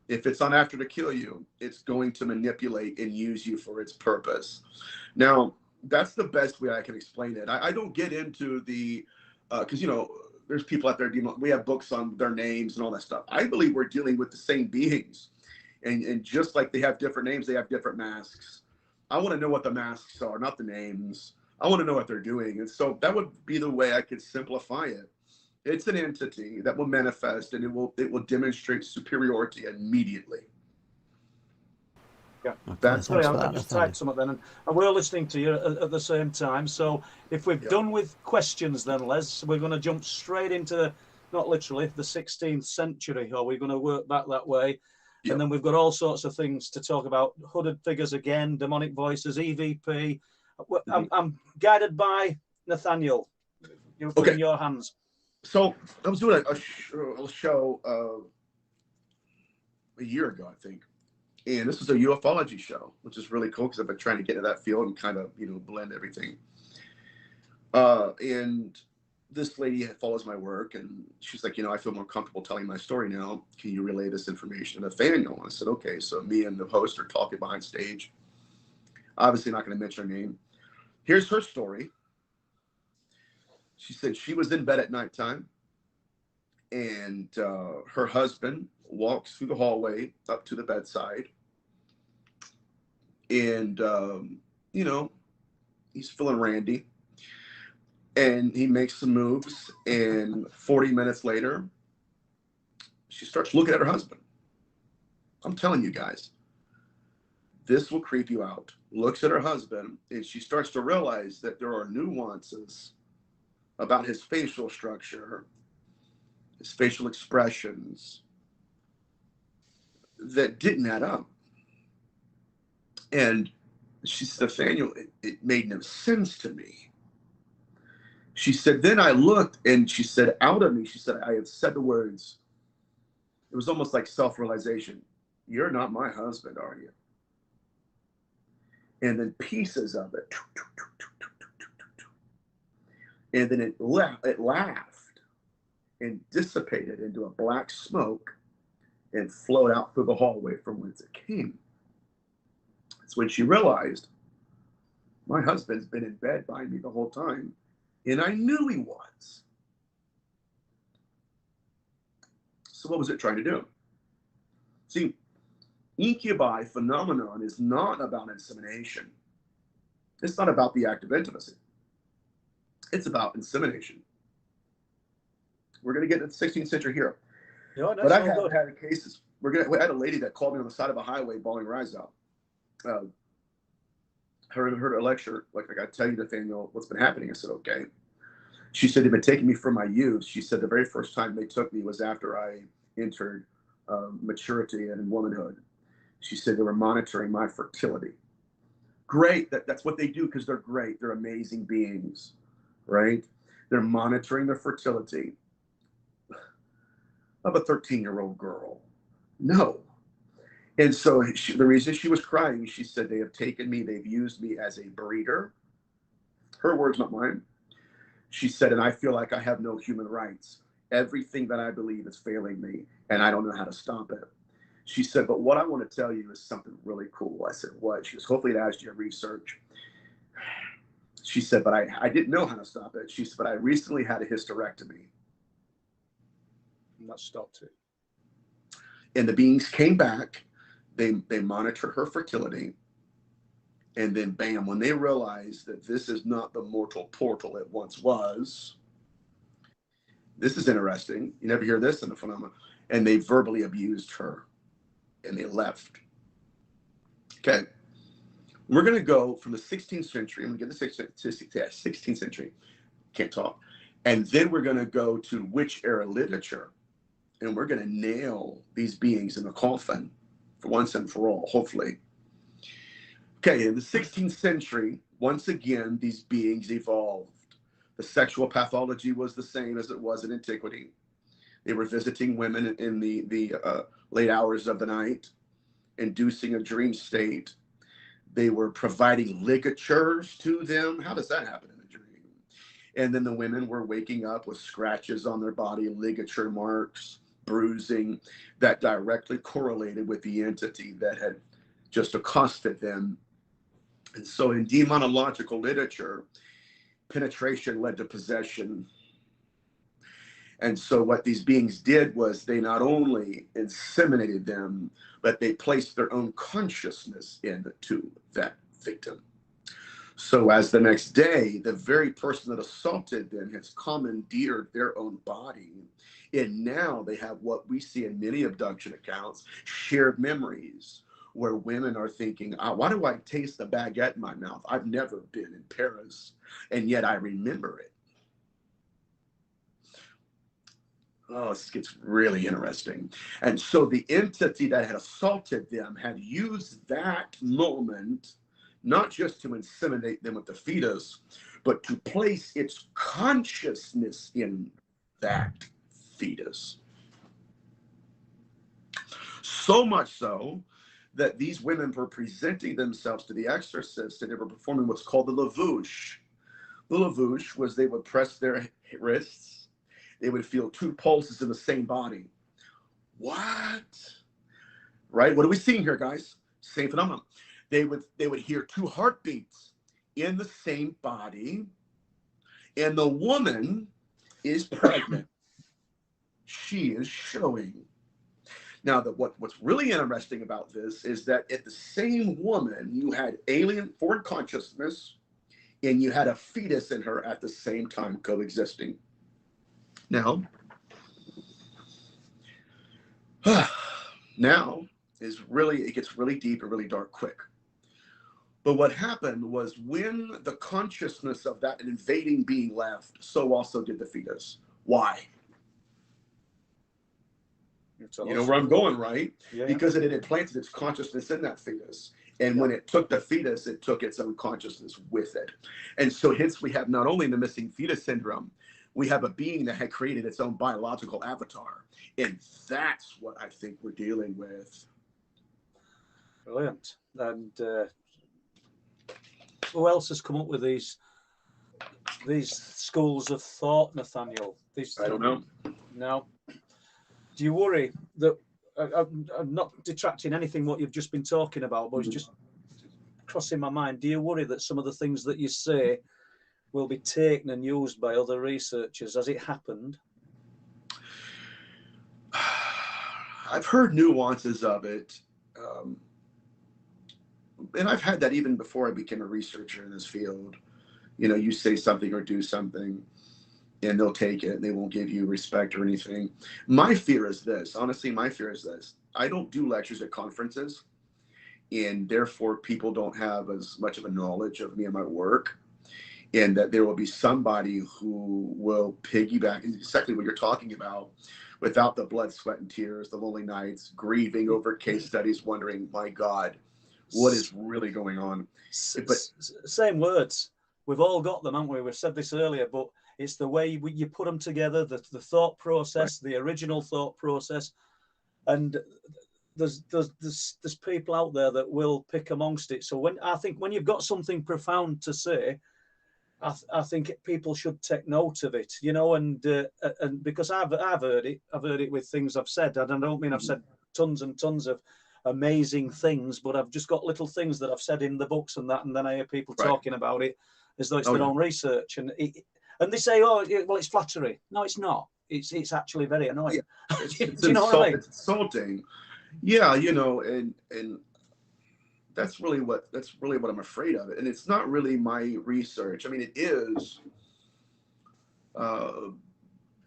if it's on after to kill you, it's going to manipulate and use you for its purpose. Now, that's the best way I can explain it. I don't get into the, because, there's people out there, we have books on their names and all that stuff. I believe we're dealing with the same beings. And just like they have different names, they have different masks. I want to know what the masks are, not the names. I want to know what they're doing. And so that would be the way I could simplify it. It's an entity that will manifest, and it will demonstrate superiority immediately. Yeah, that's sorry, I just typed something then, and we're listening to you at the same time. So if we're done with questions, then Les, we're going to jump straight into, not literally, the 16th century, or we're going to work back that way. Yep. And then we've got all sorts of things to talk about: hooded figures again, demonic voices, EVP. I'm guided by Nathaniel. You're in your hands. So I was doing a show a year ago, I think. And this was a ufology show, which is really cool because I've been trying to get into that field and kind of, blend everything. And this lady follows my work, and she's like, I feel more comfortable telling my story now. Can you relay this information to Nathaniel? And I said, okay. So me and the host are talking behind stage. Obviously not going to mention her name. Here's her story. She said she was in bed at nighttime, and her husband walks through the hallway up to the bedside, and he's feeling randy, and he makes some moves, and 40 minutes later she starts looking at her husband. I'm telling you guys, this will creep you out. Looks at her husband, and she starts to realize that there are nuances about his facial structure, his facial expressions, that didn't add up. And she said, Nathaniel, it made no sense to me. She said, then I looked, and she said, out of me, she said, I have said the words. It was almost like self-realization. You're not my husband, are you? And then pieces of it. And then it laughed and dissipated into a black smoke and flowed out through the hallway from whence it came. That's when she realized, my husband's been in bed by me the whole time, and I knew he was. So what was it trying to do? See, incubi phenomenon is not about insemination. It's not about the act of intimacy. It's about insemination. We're going to get to the 16th century here. Yeah, But I've had cases. We had a lady that called me on the side of a highway bawling her eyes out. Heard a lecture, like I got to tell you, Nathaniel, what's been happening. I said, okay. She said, they've been taking me from my youth. She said the very first time they took me was after I entered maturity and womanhood. She said they were monitoring my fertility. Great, that's what they do, because they're great. They're amazing beings, right? They're monitoring their fertility of a 13-year-old girl. No. And so the reason she was crying, she said, they have taken me, they've used me as a breeder. Her words, not mine. She said, and I feel like I have no human rights. Everything that I believe is failing me, and I don't know how to stop it. She said, but what I want to tell you is something really cool. I said, what? She was, hopefully it asked your research. She said, but I didn't know how to stop it. She said, but I recently had a hysterectomy. And that stopped it. And the beings came back. They monitor her fertility. And then bam, when they realized that this is not the mortal portal it once was, this is interesting. You never hear this in the phenomenon. And they verbally abused her and they left. Okay. We're going to go from the 16th century. I'm going to get the 16th century. Can't talk. And then we're going to go to witch era literature. And we're going to nail these beings in the coffin for once and for all, hopefully. Okay, in the 16th century, once again, these beings evolved. The sexual pathology was the same as it was in antiquity. They were visiting women in the late hours of the night, inducing a dream state. They were providing ligatures to them. How does that happen in a dream? And then the women were waking up with scratches on their body, ligature marks, bruising, that directly correlated with the entity that had just accosted them. And so in demonological literature, penetration led to possession. And so what these beings did was they not only inseminated them, but they placed their own consciousness into that victim. So as the next day, the very person that assaulted them has commandeered their own body. And now they have what we see in many abduction accounts, shared memories, where women are thinking, why do I taste the baguette in my mouth? I've never been in Paris, and yet I remember it. Oh, this gets really interesting. And so the entity that had assaulted them had used that moment, not just to inseminate them with the fetus, but to place its consciousness in that fetus. So much so that these women were presenting themselves to the exorcist, and they were performing what's called the lavouche. The lavouche was they would press their wrists. They would feel two pulses in the same body. What? Right? What are we seeing here, guys? Same phenomenon. They would hear two heartbeats in the same body, and the woman is pregnant. She is showing. Now, what's really interesting about this is that at the same woman, you had alien foreign consciousness, and you had a fetus in her at the same time coexisting. Now it gets really deep and really dark quick. But what happened was when the consciousness of that invading being left, so also did the fetus. Why? You know where I'm going, right? Yeah. Because it had implanted its consciousness in that fetus. And when it took the fetus, it took its own consciousness with it. And so hence we have not only the missing fetus syndrome, we have a being that had created its own biological avatar. And that's what I think we're dealing with. Brilliant. And who else has come up with these schools of thought, Nathaniel? I don't know. No. Do you worry that I'm not detracting anything what you've just been talking about, but it's just crossing my mind. Do you worry that some of the things that you say will be taken and used by other researchers as it happened? I've heard nuances of it. And I've had that even before I became a researcher in this field. You know, you say something or do something and they'll take it and they won't give you respect or anything. My fear is this, honestly, my fear is this. I don't do lectures at conferences, and therefore people don't have as much of a knowledge of me and my work, and that there will be somebody who will piggyback exactly what you're talking about, without the blood, sweat, and tears, the lonely nights, grieving over case studies, wondering, my God, what is really going on? But same words. We've all got them, haven't we? We've said this earlier, but it's the way you put them together, the thought process, right. The original thought process. And there's people out there that will pick amongst it. So I think when you've got something profound to say, I think people should take note of it, you know, and because I've heard it with things I've said, and I don't mean I've said tons and tons of amazing things, but I've just got little things that I've said in the books and that, and then I hear people talking about it as though it's their own research, and they say, oh, well, it's flattery. No, it's not. It's actually very annoying. Yeah. Do you know what I mean? It's insulting. Yeah, you know, and that's really what I'm afraid of. And it's not really my research. I mean, it is. But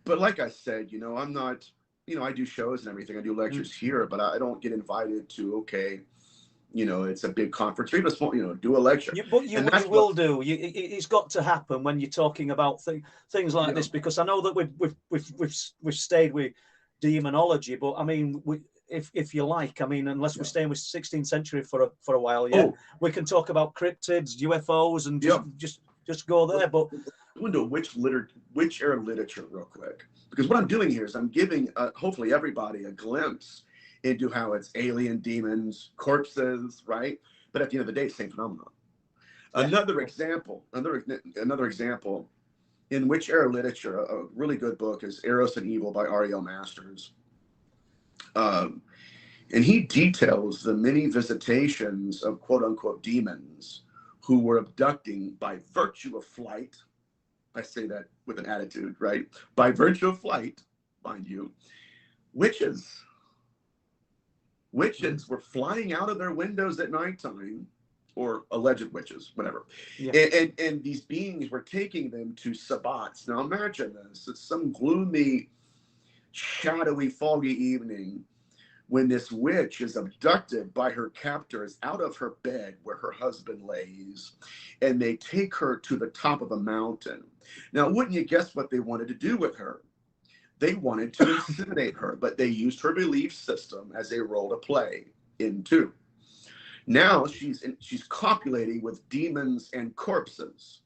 like I said, you know, I'm not, you know, I do shows and everything. I do lectures here, but I don't get invited to, okay, you know, it's a big conference, or even a small, you know, do a lecture. But you will do. It's got to happen when you're talking about things like this, because I know that we've stayed with demonology, but I mean, if you like, I mean, unless we're staying with 16th century for a while, we can talk about cryptids, UFOs, and just go there. But I wonder which era literature real quick, because what I'm doing here is I'm giving hopefully everybody a glimpse into how it's alien, demons, corpses, right? But at the end of the day, same phenomenon. Another example, in which era literature, a really good book is Eros and Evil by R.E.L. Masters. And he details the many visitations of quote unquote demons who were abducting by virtue of flight. I say that with an attitude, right? By virtue of flight, mind you, witches were flying out of their windows at nighttime, or alleged witches, whatever. And these beings were taking them to sabbats. Now imagine this. It's some gloomy, shadowy, foggy evening when this witch is abducted by her captors out of her bed where her husband lays, and they take her to the top of a mountain. Now, wouldn't you guess what they wanted to do with her? They wanted to incinerate her, but they used her belief system as a role to play into. Now she's copulating with demons and corpses.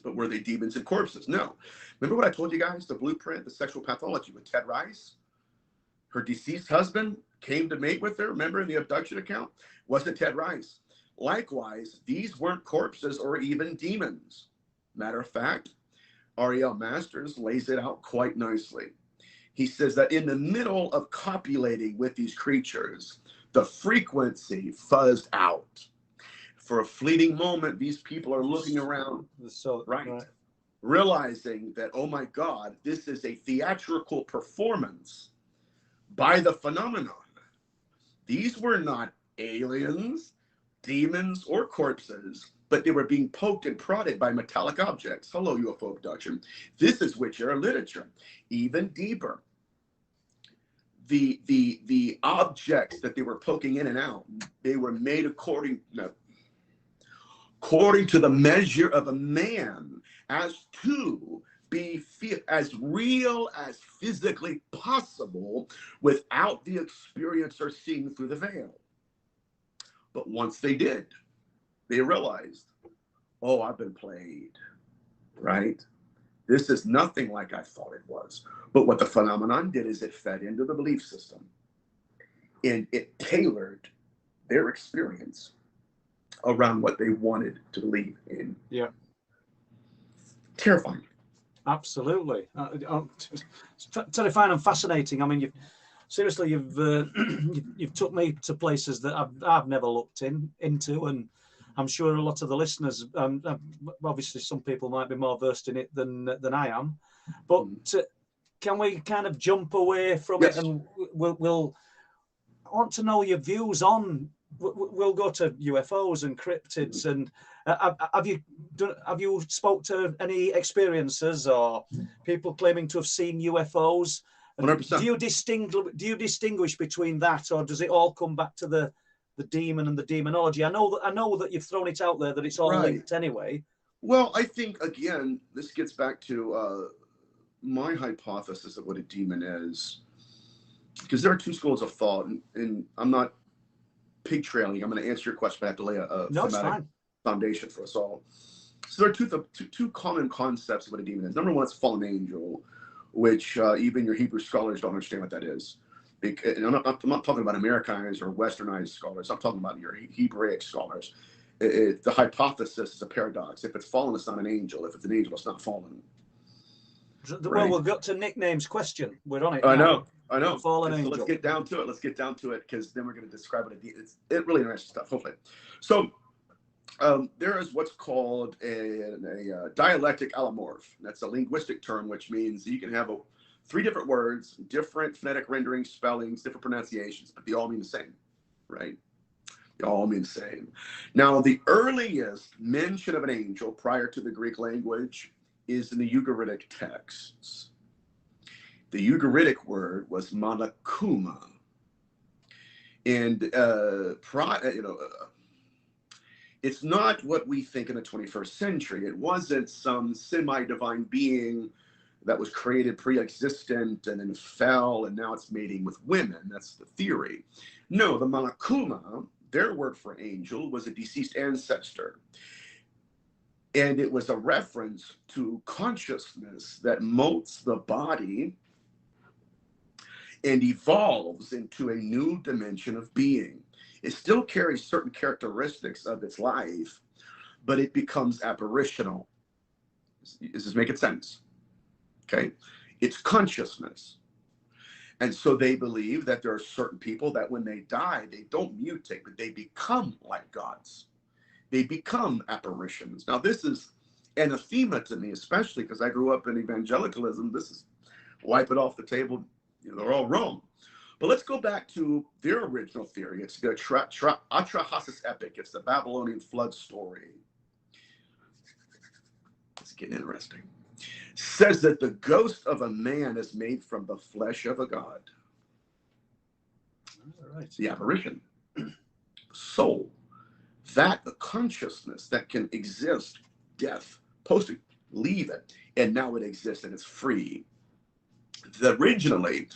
But were they demons and corpses? No. Remember what I told you guys, the blueprint, the sexual pathology with Ted Rice? Her deceased husband came to mate with her, remember, in the abduction account? Wasn't Ted Rice. Likewise, these weren't corpses or even demons. Matter of fact, R.E.L. Masters lays it out quite nicely. He says that in the middle of copulating with these creatures, the frequency fuzzed out. For a fleeting moment, these people are looking around, realizing that, oh my God, this is a theatrical performance by the phenomenon. These were not aliens, demons, or corpses, but they were being poked and prodded by metallic objects. Hello, UFO abduction. This is witch era literature. Even deeper. The objects that they were poking in and out, they were made according to the measure of a man, as to be as real as physically possible without the experiencer seeing through the veil. But once they did, they realized, oh, I've been played, right? This is nothing like I thought it was. But what the phenomenon did is it fed into the belief system, and it tailored their experience around what they wanted to believe in. Yeah. Terrifying. Absolutely. Terrifying and fascinating. I mean, you've took me to places that I've never looked into, and I'm sure a lot of the listeners, obviously some people might be more versed in it than I am, but can we kind of jump away from Yes. it, and we'll I want to know your views on. We'll go to UFOs and cryptids, and have you spoke to any experiences or people claiming to have seen UFOs? And 100%. do you distinguish between that, or does it all come back to the demon and the demonology? I know that you've thrown it out there that it's all Right. linked anyway. Well, I think, again, this gets back to my hypothesis of what a demon is, because there are two schools of thought, and I'm not pig trailing. I'm going to answer your question, but I have to lay a thematic foundation for us all. So there are two common concepts of what a demon is. Number one is fallen angel, which even your Hebrew scholars don't understand what that is. And I'm not talking about Americanized or Westernized scholars. I'm talking about your Hebraic scholars. The hypothesis is a paradox. If it's fallen, it's not an angel. If it's an angel, it's not fallen. Well, right? We've got to nicknames question. We're on it. I know. Fallen angel. So let's get down to it. Because then we're going to describe it. It's really interesting stuff. Hopefully. So there is what's called a dialectic allomorph. That's a linguistic term, which means you can have three different words, different phonetic renderings, spellings, different pronunciations, but they all mean the same, right? They all mean the same. Now, the earliest mention of an angel prior to the Greek language is in the Ugaritic texts. The Ugaritic word was malakuma. And, it's not what we think in the 21st century. It wasn't some semi-divine being that was created pre-existent and then fell and now it's mating with women. That's the theory. No, the malakuma, their word for angel, was a deceased ancestor. And it was a reference to consciousness that molts the body and evolves into a new dimension of being. It still carries certain characteristics of its life, but it becomes apparitional. Is this making sense? Okay. It's consciousness. And so they believe that there are certain people that when they die, they don't mutate, but they become like gods. They become apparitions. Now, this is anathema to me, especially because I grew up in evangelicalism. This is wipe it off the table. They're all wrong. But let's go back to their original theory. It's the Atrahasis epic. It's the Babylonian flood story. It's getting interesting. Says that the ghost of a man is made from the flesh of a god. All right. The apparition. Soul. That the consciousness that can exist, death, post it, leave it, and now it exists and it's free. Originally,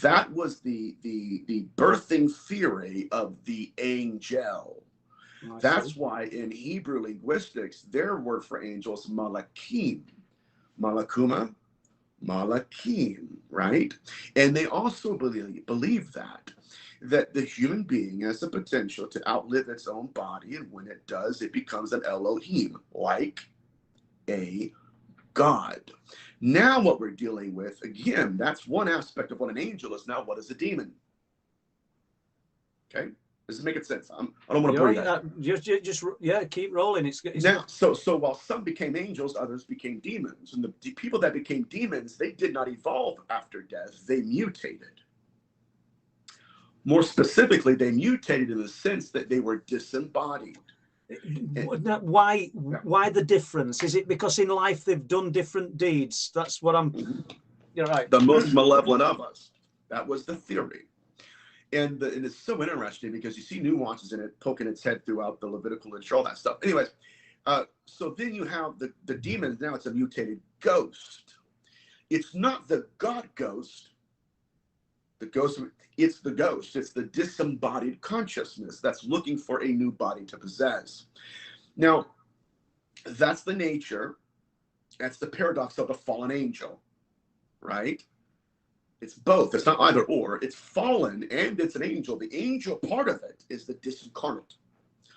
that was the birthing theory of the angel. That's why in Hebrew linguistics, their word for angel is malakim. Malakuma, malakim, right? And they also believe that the human being has the potential to outlive its own body, and when it does, it becomes an Elohim, like a god. Now what we're dealing with, again, that's one aspect of what an angel is. Now what is a demon? Okay, does it make sense? I don't want to bore you. Just keep rolling. It's now so while some became angels, others became demons, and the people that became demons, they did not evolve after death. They mutated. More specifically, they mutated in the sense that they were disembodied. Why the difference? Is it because in life they've done different deeds? That's what I'm. You're right. The most malevolent of us. That was the theory. And it's so interesting because you see nuances in it poking its head throughout the Levitical and all that stuff. Anyways, so then you have the demons. Now it's a mutated ghost. It's not the god ghost. The ghost. It's the ghost. It's the disembodied consciousness that's looking for a new body to possess. Now, that's the nature. That's the paradox of the fallen angel, right? It's both. It's not either or. It's fallen and it's an angel. The angel part of it is the disincarnate.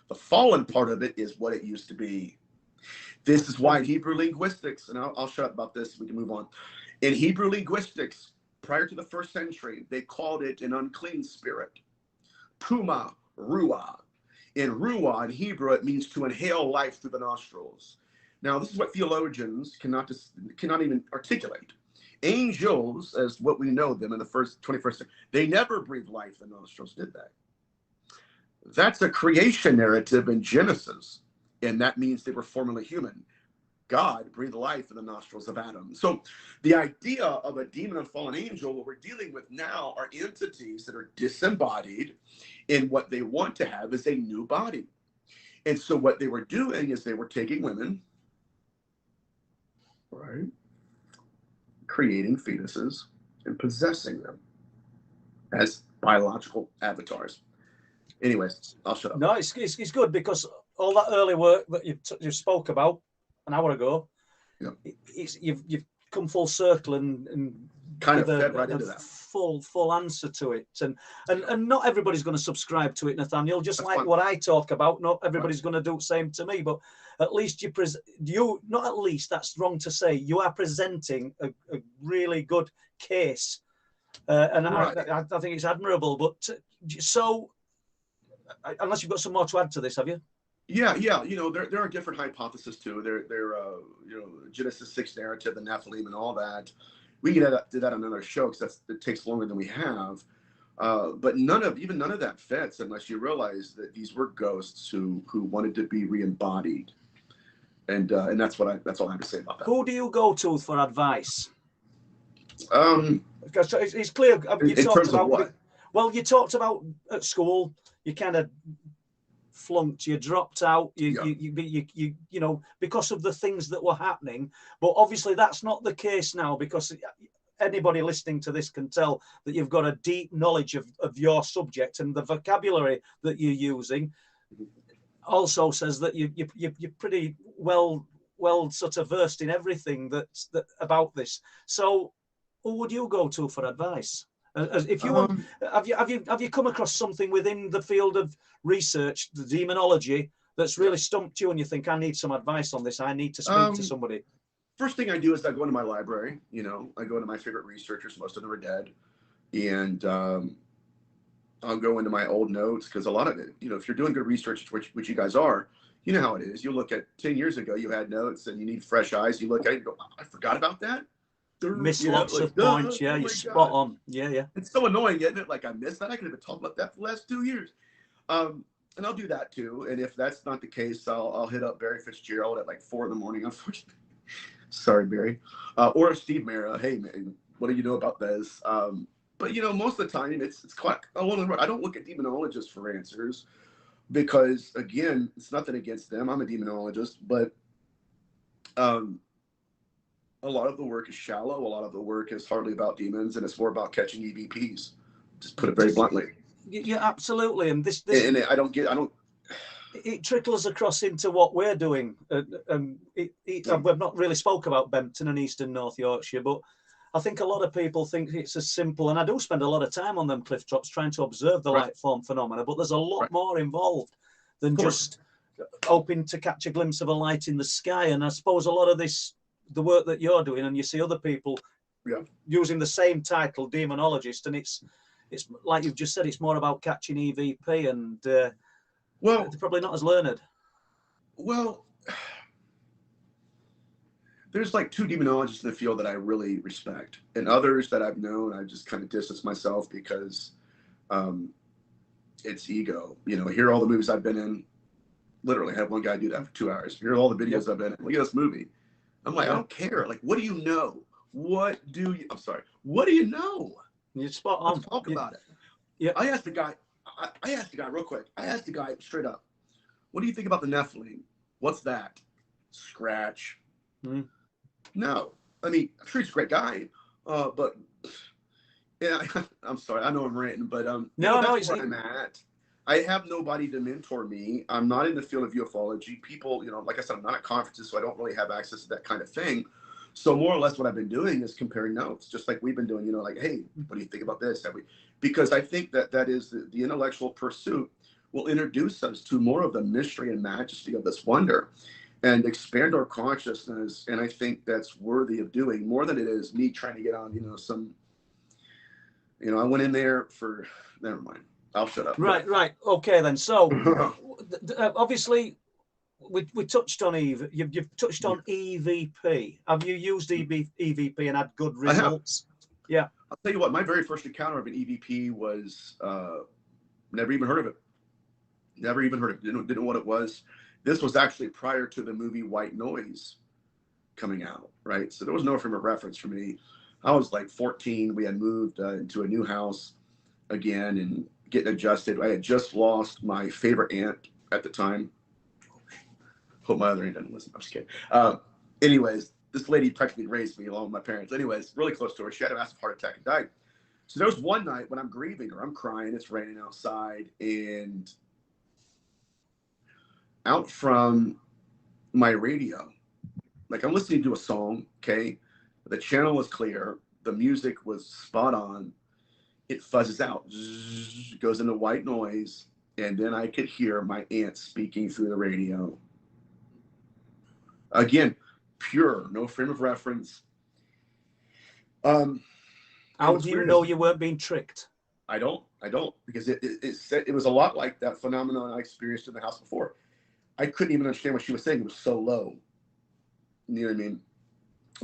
The fallen part of it is what it used to be. This is why Hebrew linguistics, and I'll shut up about this, we can move on. In Hebrew linguistics, prior to the 1st century, they called it an unclean spirit. Puma, ruah. In ruah, in Hebrew, it means to inhale life through the nostrils. Now, this is what theologians cannot even articulate. Angels, as what we know them in the first 21st century, they never breathed life in the nostrils, did they? That's a creation narrative in Genesis, and that means they were formerly human. God breathed life in the nostrils of Adam. So the idea of a demon and fallen angel, what we're dealing with now are entities that are disembodied, and what they want to have is a new body. And so what they were doing is they were taking women, right, creating fetuses and possessing them as biological avatars. Anyways, I'll shut up. No, it's good, because all that early work that you spoke about an hour ago, yeah, you've come full circle and kind of fed right into that. Full answer to it, and not everybody's going to subscribe to it, Nathaniel. Just That's like fine. What I talk about, not everybody's going to do the same to me. But at least not at least, that's wrong to say. You are presenting a really good case, and right. I think it's admirable. But so, unless you've got some more to add to this, have you? Yeah. You know, there are different hypotheses too. There you know, Genesis 6 narrative, the Nephilim, and all that. We can do that on another show because it takes longer than we have. But none of that fits unless you realize that these were ghosts who wanted to be re-embodied, and that's all I have to say about that. Who do you go to for advice? Because it's clear. In terms of what? Well, you talked about at school. You kind of flunked, you dropped out, you know, because of the things that were happening. But obviously that's not the case now, because anybody listening to this can tell that you've got a deep knowledge of your subject, and the vocabulary that you're using also says that you're pretty well sort of versed in everything that about this. So who would you go to for advice? If you want, have you come across something within the field of research, the demonology, that's really stumped you, and you think, I need some advice on this, I need to speak to somebody? First thing I do is I go into my library. You know, I go into my favorite researchers. Most of them are dead, and I'll go into my old notes, because a lot of it, you know, if you're doing good research, which you guys are, you know how it is. You look at 10 years ago, you had notes, and you need fresh eyes. You look at it and go, I forgot about that. Miss lots of points. Yeah, you're spot on. Yeah. It's so annoying, isn't it? Like, I missed that. I could have been talking about that for the last 2 years. And I'll do that too. And if that's not the case, I'll hit up Barry Fitzgerald at like 4 a.m, unfortunately. Sorry, Barry. Or Steve Mera. Hey, man, what do you know about this? But, you know, most of the time it's quite along the road. I don't look at demonologists for answers, because, again, it's nothing against them. I'm a demonologist, but a lot of the work is shallow. A lot of the work is hardly about demons, and it's more about catching EVPs. Just put it very bluntly. Yeah, absolutely. And this and I don't. It trickles across into what we're doing. We've not really spoke about Bempton and Eastern North Yorkshire, but I think a lot of people think it's as simple, and I do spend a lot of time on them cliff tops trying to observe the light form phenomena, but there's a lot more involved than just hoping to catch a glimpse of a light in the sky. And I suppose a lot of this, the work that you're doing, and you see other people using the same title, demonologist, and it's like you've just said, it's more about catching EVP, and they're probably not as learned. Well, there's like 2 demonologists in the field that I really respect, and others that I've known, I just kind of distance myself because it's ego. You know, here are all the movies I've been in. Literally, have one guy do that for 2 hours. Here are all the videos I've been in. Look at this movie. I'm like, I don't care. Like, what do you know? What do you know? You're spot on. Let's talk about it. Yeah. I asked the guy real quick. I asked the guy straight up, what do you think about the Nephilim? What's that? Scratch. No. I mean, I'm sure he's a great guy, but yeah, I'm sorry. I know I'm ranting, but that's where I'm at. I have nobody to mentor me. I'm not in the field of ufology. People, you know, like I said, I'm not at conferences, so I don't really have access to that kind of thing. So more or less what I've been doing is comparing notes, just like we've been doing, you know, like, hey, what do you think about this? Because I think that is the intellectual pursuit will introduce us to more of the mystery and majesty of this wonder and expand our consciousness. And I think that's worthy of doing more than it is me trying to get on, you know, I went in there for, never mind. I'll shut up. Right. Okay, then. So, obviously, we touched on you've touched on EVP. Have you used EVP and had good results? Yeah. I'll tell you what, my very first encounter of an EVP was never even heard of it. Never even heard of it. Didn't know what it was. This was actually prior to the movie White Noise coming out, right? So there was no frame of reference for me. I was like 14. We had moved into a new house again and getting adjusted. I had just lost my favorite aunt at the time. Hope my other aunt doesn't listen. I'm just kidding. Anyways, this lady practically raised me along with my parents. Anyways, really close to her. She had a massive heart attack and died. So there was one night when I'm grieving her. I'm crying. It's raining outside. And out from my radio, like I'm listening to a song, okay? The channel was clear. The music was spot on. It fuzzes out, goes into white noise. And then I could hear my aunt speaking through the radio. Again, pure, no frame of reference. How do you know you weren't being tricked? I don't, because it was a lot like that phenomenon I experienced in the house before. I couldn't even understand what she was saying. It was so low. You know what I mean?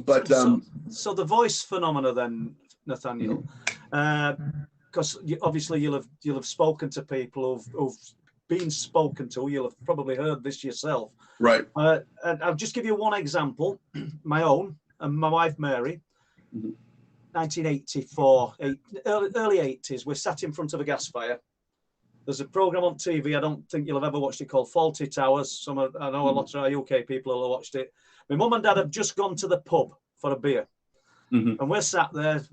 But so the voice phenomena then, Nathaniel, because obviously you'll have spoken to people who've been spoken to. You'll have probably heard this yourself, right? And I'll just give you one example, my own and my wife Mary. 1984, early 80s. We're sat in front of a gas fire. There's a program on TV. I don't think you'll have ever watched it, called Faulty Towers. I know a lot of our UK people will have watched it. My mum and dad have just gone to the pub for a beer, and we're sat there,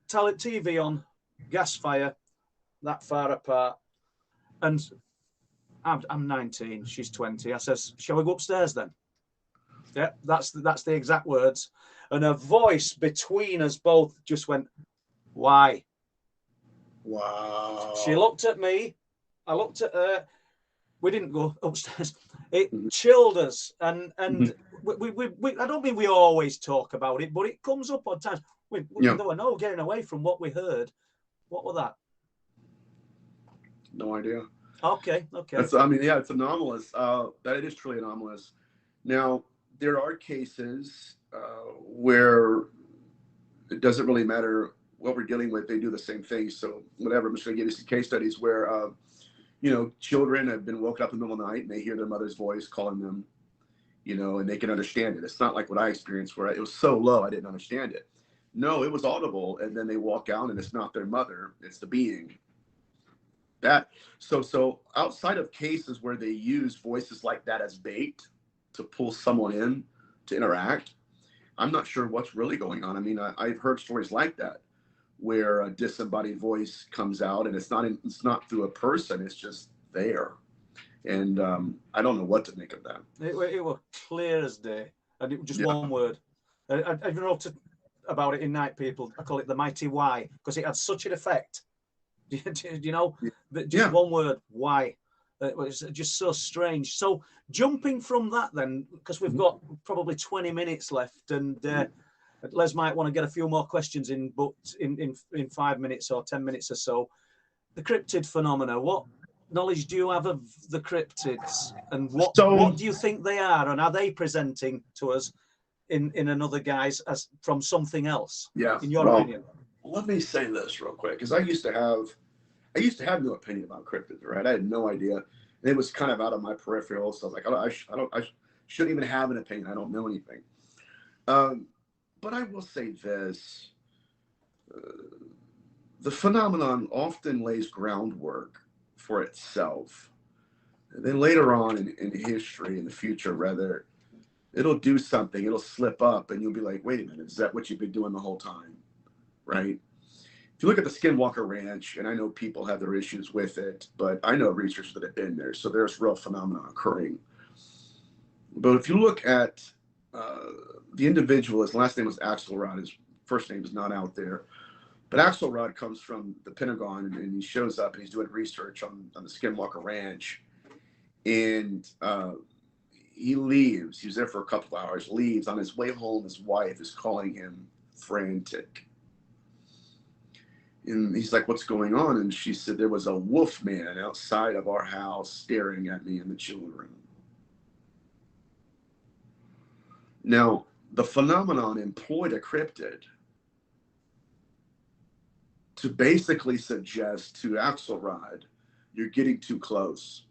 TV on, gas fire, that far apart, and I'm 19, she's 20. I says, "Shall we go upstairs then?" Yeah, that's the exact words, and a voice between us both just went, "Why?" Wow. She looked at me. I looked at her. We didn't go upstairs. It chilled us, and we I don't mean we always talk about it, but it comes up on times. There were no getting away from what we heard. What was that? No idea. Okay. It's anomalous. That it is truly anomalous. Now, there are cases where it doesn't really matter what we're dealing with. They do the same thing. So whatever, I'm just going to give you some case studies where, children have been woken up in the middle of the night and they hear their mother's voice calling them, and they can understand it. It's not like what I experienced where it was so low I didn't understand it. No, it was audible. And then they walk out and it's not their mother. It's the being. So outside of cases where they use voices like that as bait to pull someone in to interact, I'm not sure what's really going on. I mean, I've heard stories like that where a disembodied voice comes out and it's not through a person, it's just there. And I don't know what to make of that. It was clear as day, and it was just one word. I wrote about it in Night People. I call it the mighty why, because it had such an effect. Just one word, why. It was just so strange. So jumping from that then, because we've got probably 20 minutes left, and Les might want to get a few more questions in, but in 5 minutes or 10 minutes or so. The cryptid phenomena, what knowledge do you have of the cryptids, and what do you think they are, and are they presenting to us in another guise as from something else? In your opinion? Let me say this real quick, because I used to have no opinion about cryptids, right? I had no idea. It was kind of out of my peripheral, so I was like, I shouldn't even have an opinion. I don't know anything. But I will say this: the phenomenon often lays groundwork for itself, and then later on in history, in the future, rather, it'll do something. It'll slip up, and you'll be like, "Wait a minute, is that what you've been doing the whole time?" Right? If you look at the Skinwalker Ranch, and I know people have their issues with it, but I know researchers that have been there, so there's real phenomena occurring. But if you look at the individual, his last name was Axelrod, his first name is not out there, but Axelrod comes from the Pentagon, and he shows up and he's doing research on the Skinwalker Ranch, and he leaves. He was there for a couple of hours, leaves. On his way home, his wife is calling him frantic. And he's like, "What's going on?" And she said, "There was a wolf man outside of our house staring at me and the children." Now, the phenomenon employed a cryptid to basically suggest to Axelrod, you're getting too close.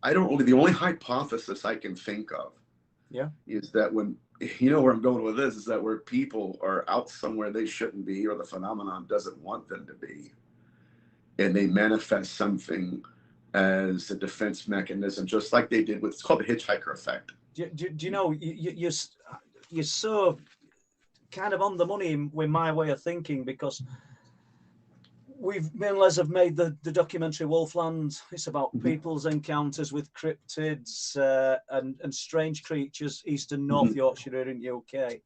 I don't really, the only hypothesis I can think of is that when, you know where I'm going with this, is that where people are out somewhere they shouldn't be, or the phenomenon doesn't want them to be, and they manifest something as a defense mechanism, just like they did with, it's called the hitchhiker effect. Do you know, you're so kind of on the money with my way of thinking, because me and Les have made the documentary Wolfland. It's about people's encounters with cryptids and strange creatures, East and North Yorkshire here in the UK.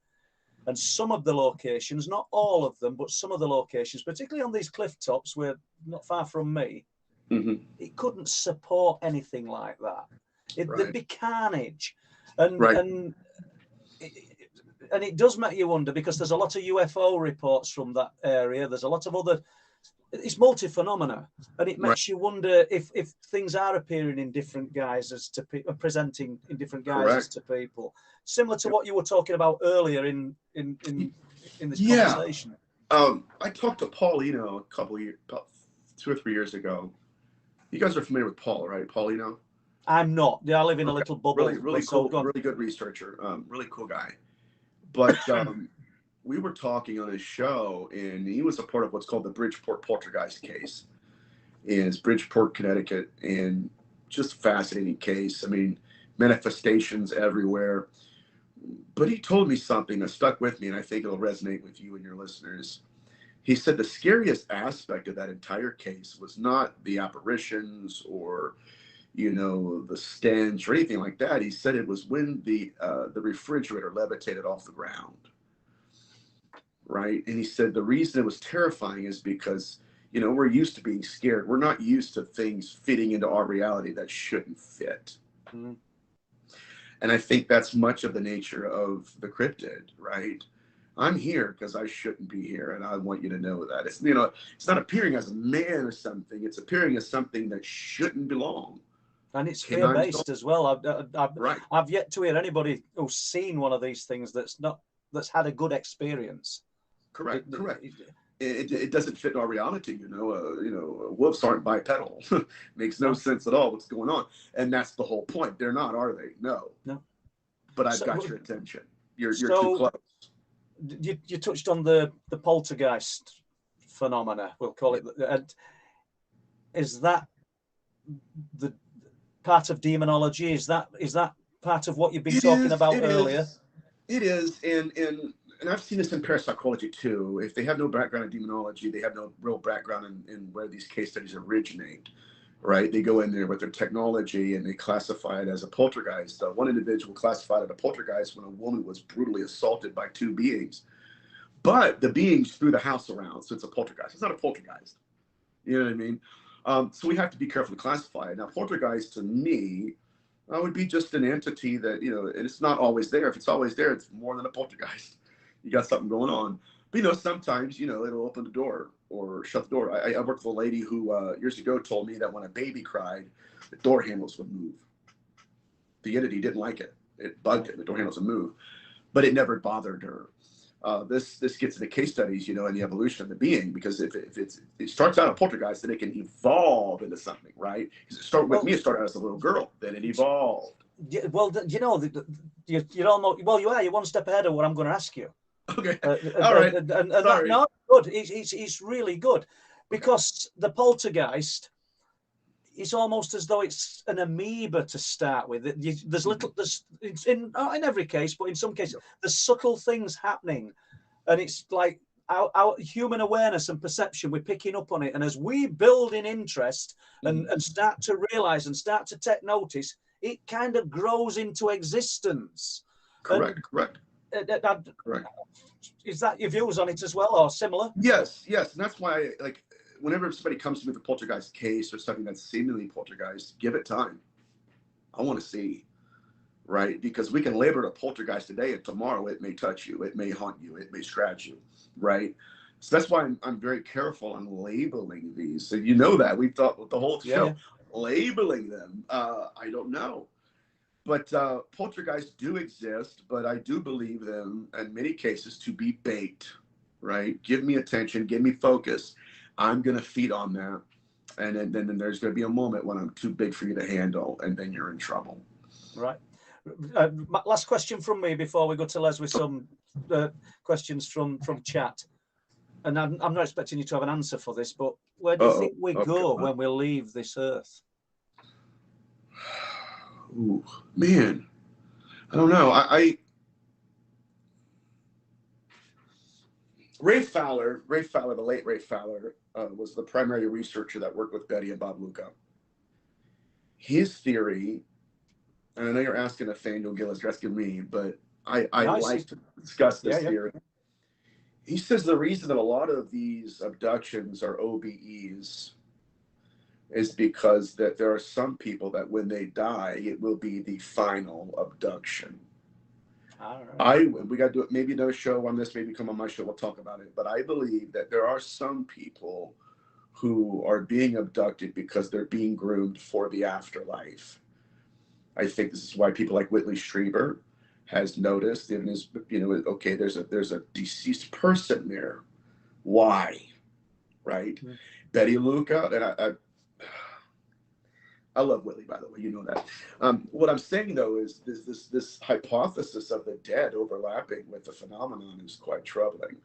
And some of the locations, not all of them, but some of the locations, particularly on these cliff tops, where not far from me, it couldn't support anything like that. There'd be carnage. And it does make you wonder, because there's a lot of UFO reports from that area. There's a lot of other, it's multi-phenomena, and it makes you wonder if things are appearing in different guises to people, presenting in different guises to people, similar to what you were talking about earlier in this conversation. I talked to Paulino a couple of years, about 2 or 3 years ago. You guys are familiar with Paul, right? Paulino? I'm not. Yeah, I live in a little bubble. Really cool, really good researcher, really cool guy. But we were talking on his show, and he was a part of what's called the Bridgeport Poltergeist case. It's Bridgeport, Connecticut, and just fascinating case. I mean, manifestations everywhere. But he told me something that stuck with me, and I think it'll resonate with you and your listeners. He said the scariest aspect of that entire case was not the apparitions or, you know, the stench or anything like that. He said it was when the refrigerator levitated off the ground. Right. And he said the reason it was terrifying is because, you know, we're used to being scared. We're not used to things fitting into our reality that shouldn't fit. And I think that's much of the nature of the cryptid, right? I'm here because I shouldn't be here, and I want you to know that. It's, you know, it's not appearing as a man or something. It's appearing as something that shouldn't belong. And it's fear-based as well. I've yet to hear anybody who's seen one of these things that's had a good experience. Correct. It doesn't fit our reality, you know. Wolves aren't bipedal. Makes no sense at all what's going on, and that's the whole point. They're not, are they? No. But I've got your attention. You're too close. You touched on the poltergeist phenomena, we'll call it. And is that the part of demonology? Is that part of what you've been talking about earlier? It is, and I've seen this in parapsychology too. If they have no background in demonology, they have no real background in where these case studies originate, right? They go in there with their technology and they classify it as a poltergeist. One individual classified it a poltergeist when a woman was brutally assaulted by 2 beings. But the beings threw the house around, so it's a poltergeist. It's not a poltergeist. You know what I mean? So we have to be careful to classify it. Now, poltergeist to me would be just an entity that, you know, and it's not always there. If it's always there, it's more than a poltergeist. You got something going on. But, you know, sometimes, you know, it'll open the door or shut the door. I worked with a lady who years ago told me that when a baby cried, the door handles would move. The entity didn't like it. It bugged it. The door handles would move. But it never bothered her. This gets into case studies, you know, and the evolution of the being, because if it starts out a poltergeist, then it can evolve into something, right? Because it started out as a little girl, then it evolved. Yeah, well, you know, you're almost, well, you're one step ahead of what I'm going to ask you. Okay. All right. Sorry. No, good. It's really good, because the poltergeist is almost as though it's an amoeba to start with. It's not in every case, but in some cases, there's subtle things happening, and it's like our human awareness and perception, we're picking up on it, and as we build in interest and start to realize and start to take notice, it kind of grows into existence. Correct. Correct. Is that your views on it as well, or similar? Yes, and that's why, like, whenever somebody comes to me with a poltergeist case or something that's seemingly poltergeist, give it time. I want to see, right? Because we can label it a poltergeist today, and tomorrow it may touch you, it may haunt you, it may scratch you, right? So that's why I'm very careful on labeling these. So you know that we've thought the whole show labeling them. I don't know. But poltergeists do exist, but I do believe them in many cases to be bait, right? Give me attention, give me focus. I'm going to feed on that. And then there's going to be a moment when I'm too big for you to handle, and then you're in trouble. Right. Last question from me before we go to Les with some questions from chat. And I'm not expecting you to have an answer for this, but where do you think we go when we leave this earth? Ooh, man, I don't know. Ray Fowler, the late Ray Fowler, was the primary researcher that worked with Betty and Bob Luca. His theory, and I know you're asking Nathaniel Gillis, you're asking me, but I like to discuss this theory. He says the reason that a lot of these abductions are OBEs is because that there are some people that when they die, it will be the final abduction. We got to do it, maybe another show on this, maybe come on my show, we'll talk about it. But I believe that there are some people who are being abducted because they're being groomed for the afterlife. I think this is why people like Whitley Strieber has noticed in his, okay, there's a deceased person there. Why? Right? Mm-hmm. Betty Luca, and I love Whitley, by the way, you know that. What I'm saying though is this hypothesis of the dead overlapping with the phenomenon is quite troubling.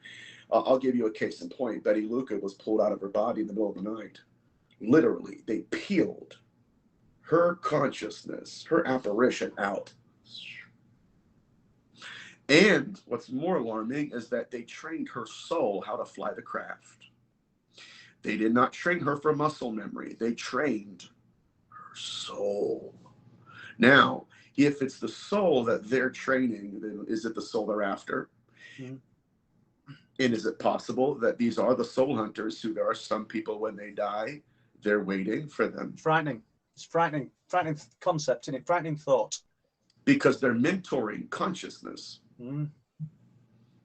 I'll give you a case in point. Betty Luca was pulled out of her body in the middle of the night. Literally, they peeled her consciousness, her apparition out. And what's more alarming is that they trained her soul how to fly the craft. They did not train her for muscle memory. They trained her soul. Now, if it's the soul that they're training, then is it the soul they're after? Mm-hmm. And is it possible that these are the soul hunters who there are some people when they die, they're waiting for them? Frightening. It's frightening concept, isn't it? Frightening thought. Because they're mentoring consciousness. Mm.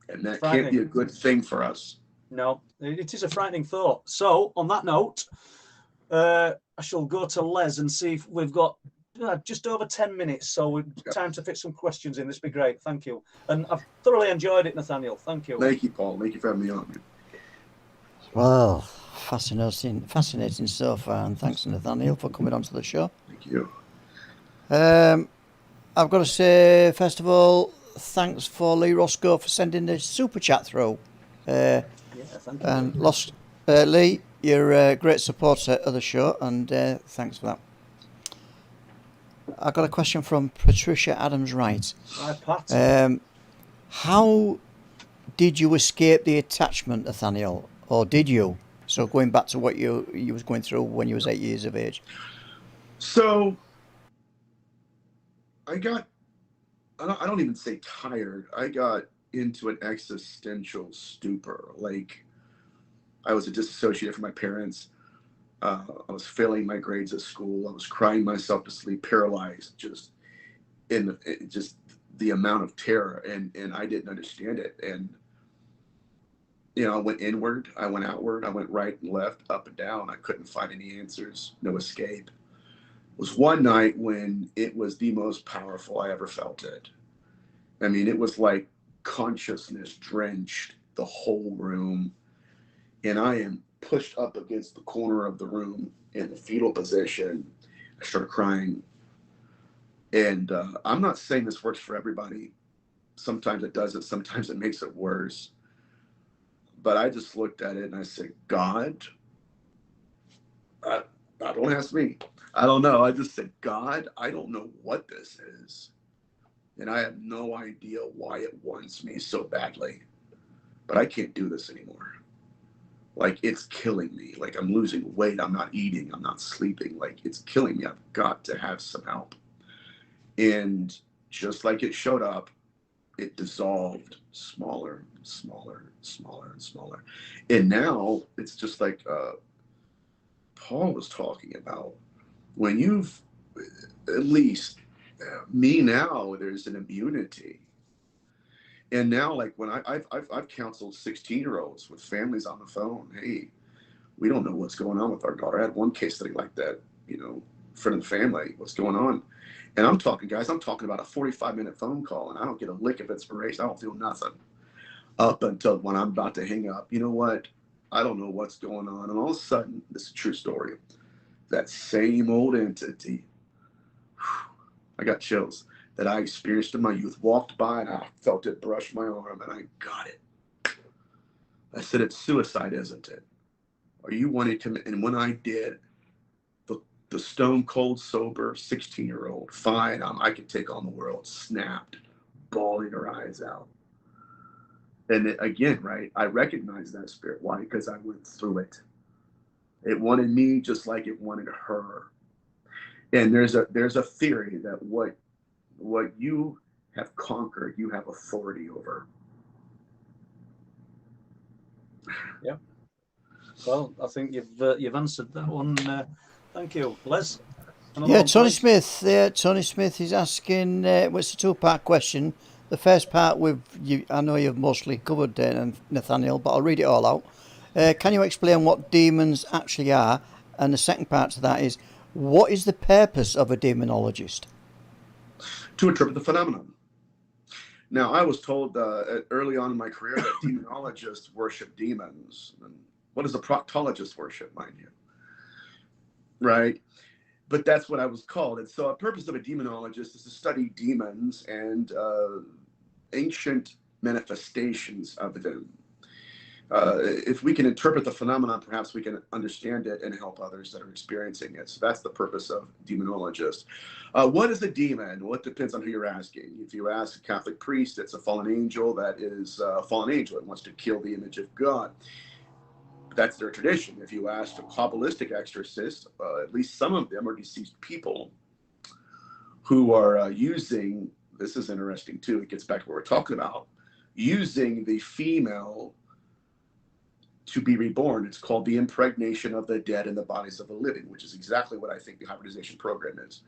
And that can't be a good thing for us. No, it is a frightening thought. So, on that note, I shall go to Les and see if we've got just over 10 minutes. So, time to fit some questions in. This would be great. Thank you. And I've thoroughly enjoyed it, Nathaniel. Thank you. Thank you, Paul. Thank you for having me on. Well, fascinating so far. And thanks, Nathaniel, for coming onto the show. Thank you. I've got to say, first of all, thanks for Lee Roscoe for sending the super chat through. Thank you. And Lee, you're a great supporter of the show, and thanks for that. I've got a question from Patricia Adams-Wright. Hi, Pat. How did you escape the attachment, Nathaniel, or did you? So going back to what you was going through when you was 8 years of age. So I don't even say tired. I got into an existential stupor. Like, I was a disassociated from my parents. I was failing my grades at school. I was crying myself to sleep, paralyzed, just the amount of terror, and I didn't understand it. And I went inward, I went outward, I went right and left, up and down. I couldn't find any answers, no escape. It was one night when it was the most powerful I ever felt it. I mean, it was like consciousness drenched the whole room, and I am pushed up against the corner of the room in the fetal position. I started crying, and I'm not saying this works for everybody. Sometimes it doesn't, sometimes it makes it worse. But I just looked at it and I said, God, don't ask me. I don't know. I just said, God, I don't know what this is. And I have no idea why it wants me so badly. But I can't do this anymore. Like, it's killing me. Like, I'm losing weight. I'm not eating. I'm not sleeping. Like, it's killing me. I've got to have some help. And just like it showed up, it dissolved smaller, smaller, smaller, and smaller. And now it's just like Paul was talking about. When you've, at least me now, there's an immunity. And now, like, when I've counseled 16-year-olds with families on the phone, hey, we don't know what's going on with our daughter. I had one case study like that, friend of the family, what's going on? And I'm talking, guys, I'm talking about a 45-minute phone call, and I don't get a lick of inspiration. I don't feel nothing up until when I'm about to hang up. You know what? I don't know what's going on. And all of a sudden, this is a true story. That same old entity, I got chills, that I experienced in my youth, walked by and I felt it brush my arm and I got it. I said, it's suicide, isn't it? Are you wanting to commit? And when I did, the stone cold sober 16-year-old, fine, I can take on the world, snapped, bawling her eyes out. And again, right, I recognize that spirit. Why? Because I went through it. It wanted me just like it wanted her. And there's a theory that what you have conquered, you have authority over. Yeah. Well, I think you've answered that one. Thank you, Les. Yeah, Tony Smith. Tony Smith is asking. It's a two-part question. The first part I know you've mostly covered, Nathaniel, but I'll read it all out. Can you explain what demons actually are? And the second part to that is, what is the purpose of a demonologist? To interpret the phenomenon. Now, I was told early on in my career that demonologists worship demons. And what does a proctologist worship, mind you? Right? But that's what I was called. And so a purpose of a demonologist is to study demons and ancient manifestations of them. If we can interpret the phenomenon, perhaps we can understand it and help others that are experiencing it. So that's the purpose of demonologist. What is a demon? Well, it depends on who you're asking. If you ask a Catholic priest, it's a fallen angel that is a fallen angel. It wants to kill the image of God. That's their tradition. If you ask a Kabbalistic exorcist, at least some of them are deceased people who are using, this is interesting too, it gets back to what we're talking about, using the female to be reborn. It's called the impregnation of the dead in the bodies of the living, which is exactly what I think the hybridization program is.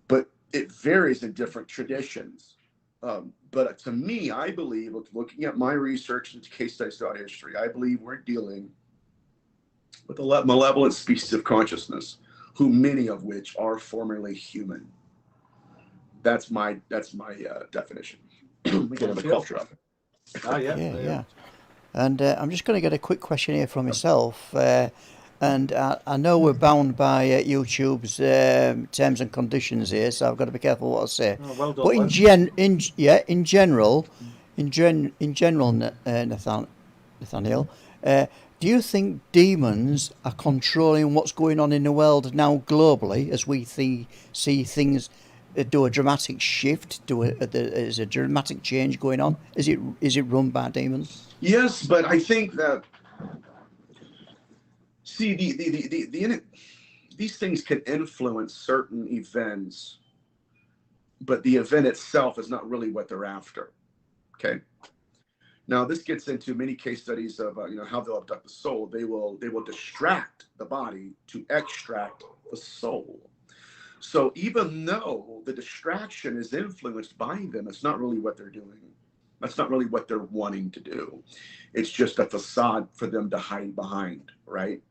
But it varies in different traditions. But to me, I believe, looking at my research into case studies throughout history, I believe we're dealing with a malevolent species of consciousness, who many of which are formerly human. That's my definition. We get into culture of it. Oh, yeah. And I'm just going to get a quick question here from myself. And I know we're bound by YouTube's terms and conditions here, so I've got to be careful what I say. Oh, well done, but in general, Nathaniel, do you think demons are controlling what's going on in the world now globally, as we see things do a dramatic shift? Is a dramatic change going on? Is it run by demons? Yes, but I think that, see, these things can influence certain events, but the event itself is not really what they're after. Okay. Now, this gets into many case studies of how they'll abduct the soul. They will distract the body to extract the soul. So even though the distraction is influenced by them, it's not really what they're doing. That's not really what they're wanting to do. It's just a facade for them to hide behind, right?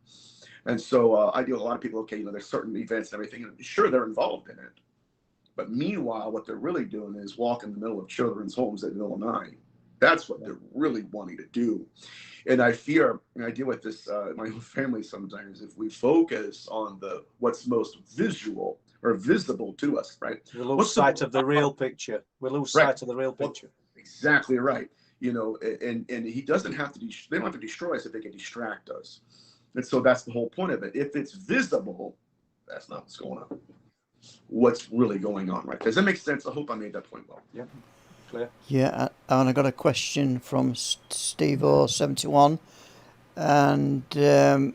And so I deal with a lot of people, okay, there's certain events and everything, and sure, they're involved in it. But meanwhile, what they're really doing is walk in the middle of children's homes at the middle of the night. That's what they're really wanting to do. And I fear, and I deal with this in my own family sometimes, if we focus on what's most visual or visible to us, right? We lose sight of the real picture. We lose sight of the real picture. Exactly right. And he doesn't have to, they don't have to destroy us if they can distract us. And so that's the whole point of it. If it's visible, that's not what's going on. What's really going on, right? Does that make sense? I hope I made that point well. Yeah, clear. Yeah, and I got a question from Steve-O71, and the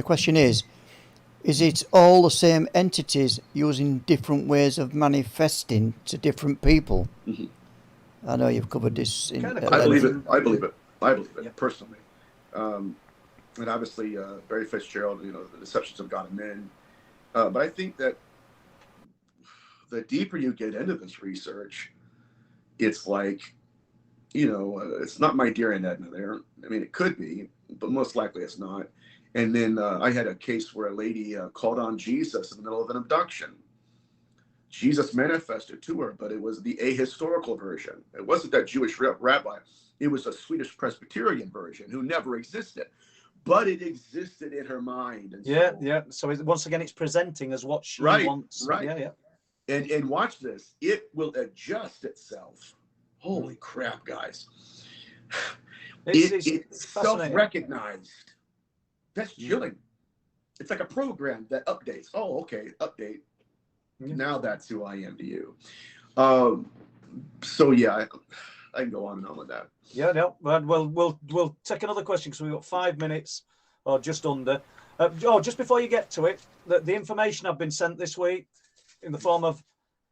question is it all the same entities using different ways of manifesting to different people? Mm-hmm. I know you've covered this. I believe it Yeah. Personally. And obviously, Barry Fitzgerald, the deceptions of God and men. But I think that the deeper you get into this research, it's like, it's not My Dear Aunt Edna there. I mean, it could be, but most likely it's not. And then I had a case where a lady called on Jesus in the middle of an abduction. Jesus manifested to her, but it was the ahistorical version. It wasn't that Jewish rabbi. It was a Swedish Presbyterian version who never existed, but it existed in her mind. And So once again, it's presenting as what she wants. Right. Yeah. And watch this. It will adjust itself. Holy crap, guys. It's self-recognized. That's chilling. It's like a program that updates. Oh, okay, update. Now that's who I am to you. So yeah, I can go on and on with that. Yeah, no. We'll take another question because we've got 5 minutes or just under. Just before you get to it, the information I've been sent this week in the form of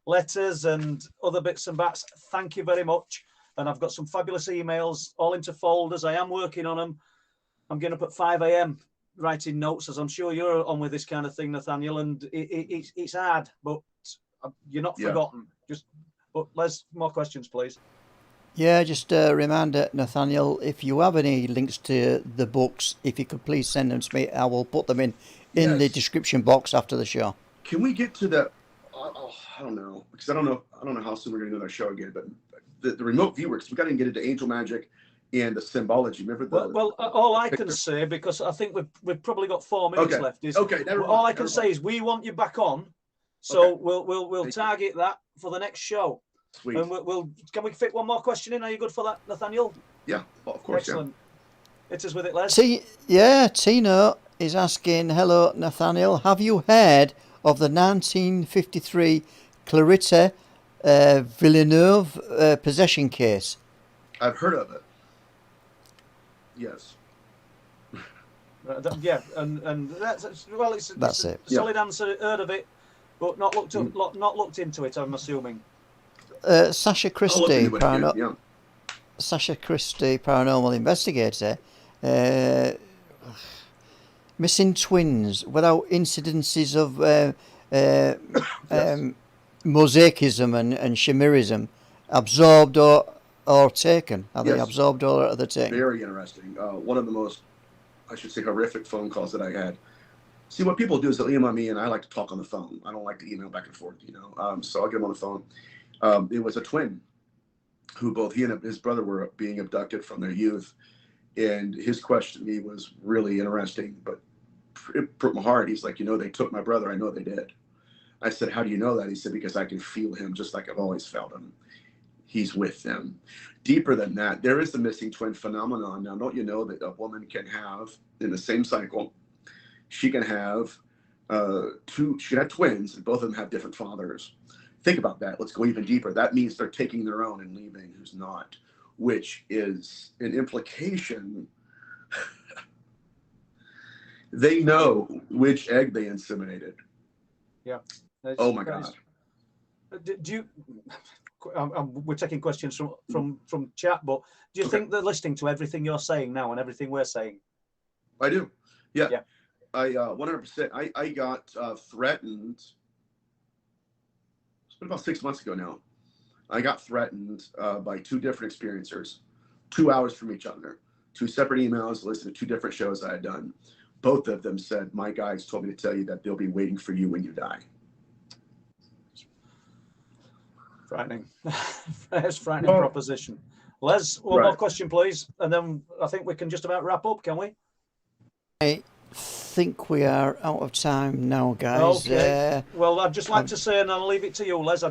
letters and other bits and bats. Thank you very much. And I've got some fabulous emails all into folders. I am working on them. I'm getting up at 5 a.m. writing notes, as I'm sure you're on with this kind of thing, Nathaniel. And it's hard, but you're not forgotten. But Les, more questions, please. Yeah, just a reminder, Nathaniel, if you have any links to the books, if you could please send them to me, I will put them in the description box after the show. Can we get to that? I don't know, because I don't know how soon we're going to do that show again. But the remote viewers, we got to get into angel magic and the symbology. Remember all I can say, because I think we've probably got 4 minutes left, is all I can say is we want you back on, so we'll target that for the next show. Sweet. And can we fit one more question in? Are you good for that, Nathaniel? Yeah, well, of course. Excellent. Hit us with it, Les. Tino is asking, hello, Nathaniel, have you heard of the 1953 Clarita Villeneuve possession case? I've heard of it. Yes. And that's it's a it. solid answer. Heard of it, but not looked into it. I'm assuming. Sasha Christie, Sasha Christie, paranormal investigator. Missing twins without incidences of mosaicism and chimerism, absorbed or taken. Are they absorbed or are they taken? Very interesting. One of the most, I should say, horrific phone calls that I had. See, what people do is they'll email me, and I like to talk on the phone. I don't like to email back and forth, so I'll get them on the phone. It was a twin who both he and his brother were being abducted from their youth. And his question to me was really interesting, but it broke my heart. He's like, they took my brother. I know they did. I said, how do you know that? He said, because I can feel him just like I've always felt him. He's with them. Deeper than that, there is the missing twin phenomenon. Now, don't you know that a woman can have, in the same cycle, she can have she had twins, and both of them have different fathers. Think about that. Let's go even deeper. That means they're taking their own and leaving who's not, which is an implication. They know which egg they inseminated. Yeah. Oh my God. Do you? We're taking questions from chat, but do you think they're listening to everything you're saying now and everything we're saying? I do. Yeah. I 100%. I got threatened. It's been about 6 months ago now. I got threatened by 2 different experiencers, 2 hours from each other, 2 separate emails listed to 2 different shows I had done. Both of them said, my guides told me to tell you that they'll be waiting for you when you die. Frightening. It's a frightening proposition. Les, one more question, please. And then I think we can just about wrap up, can we? I think we are out of time now, guys. Okay. Well, I'd just like to say, and I'll leave it to you, Les.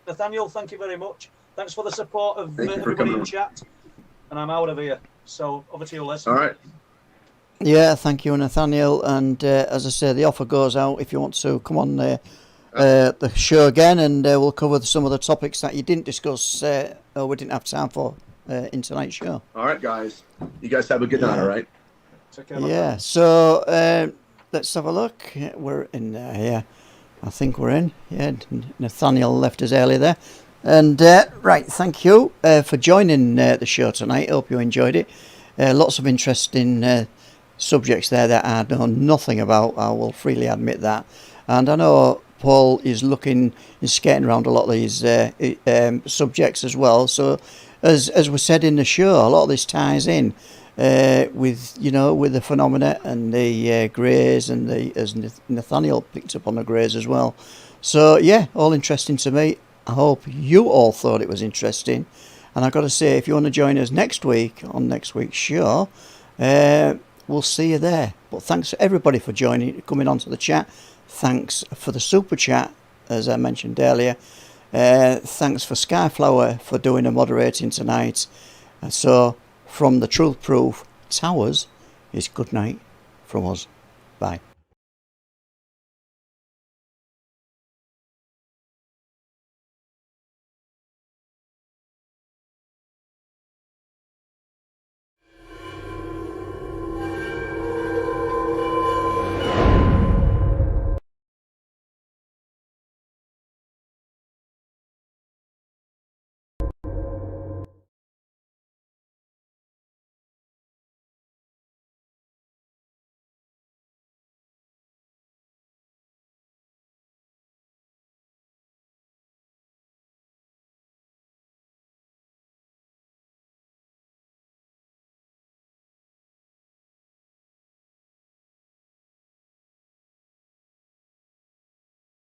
Nathaniel, thank you very much. Thanks for the support of everybody in chat. And I'm out of here. So over to you, Les. All right. Yeah, thank you, Nathaniel. And as I say, the offer goes out if you want to come on the show again, and we'll cover some of the topics that you didn't discuss or we didn't have time for in tonight's show. All right, guys. You guys have a good night, all right? Take care, yeah, so let's have a look. We're in there, yeah. I think we're in. Yeah, Nathaniel left us early there. And right, thank you for joining the show tonight. Hope you enjoyed it. Lots of interesting subjects there that I know nothing about. I will freely admit that. And I know Paul is skating around a lot of these subjects as well. So, as we said in the show, a lot of this ties in with the phenomena and the greys, and as Nathaniel picked up on the greys as well. So yeah, all interesting to me. I hope you all thought it was interesting. And I've got to say, if you want to join us next week on next week's show, we'll see you there. But thanks to everybody for coming on to the chat. Thanks for the super chat, as I mentioned earlier. Thanks for Skyflower for doing the moderating tonight. So, from the Truth Proof Towers, it's good night from us. Bye.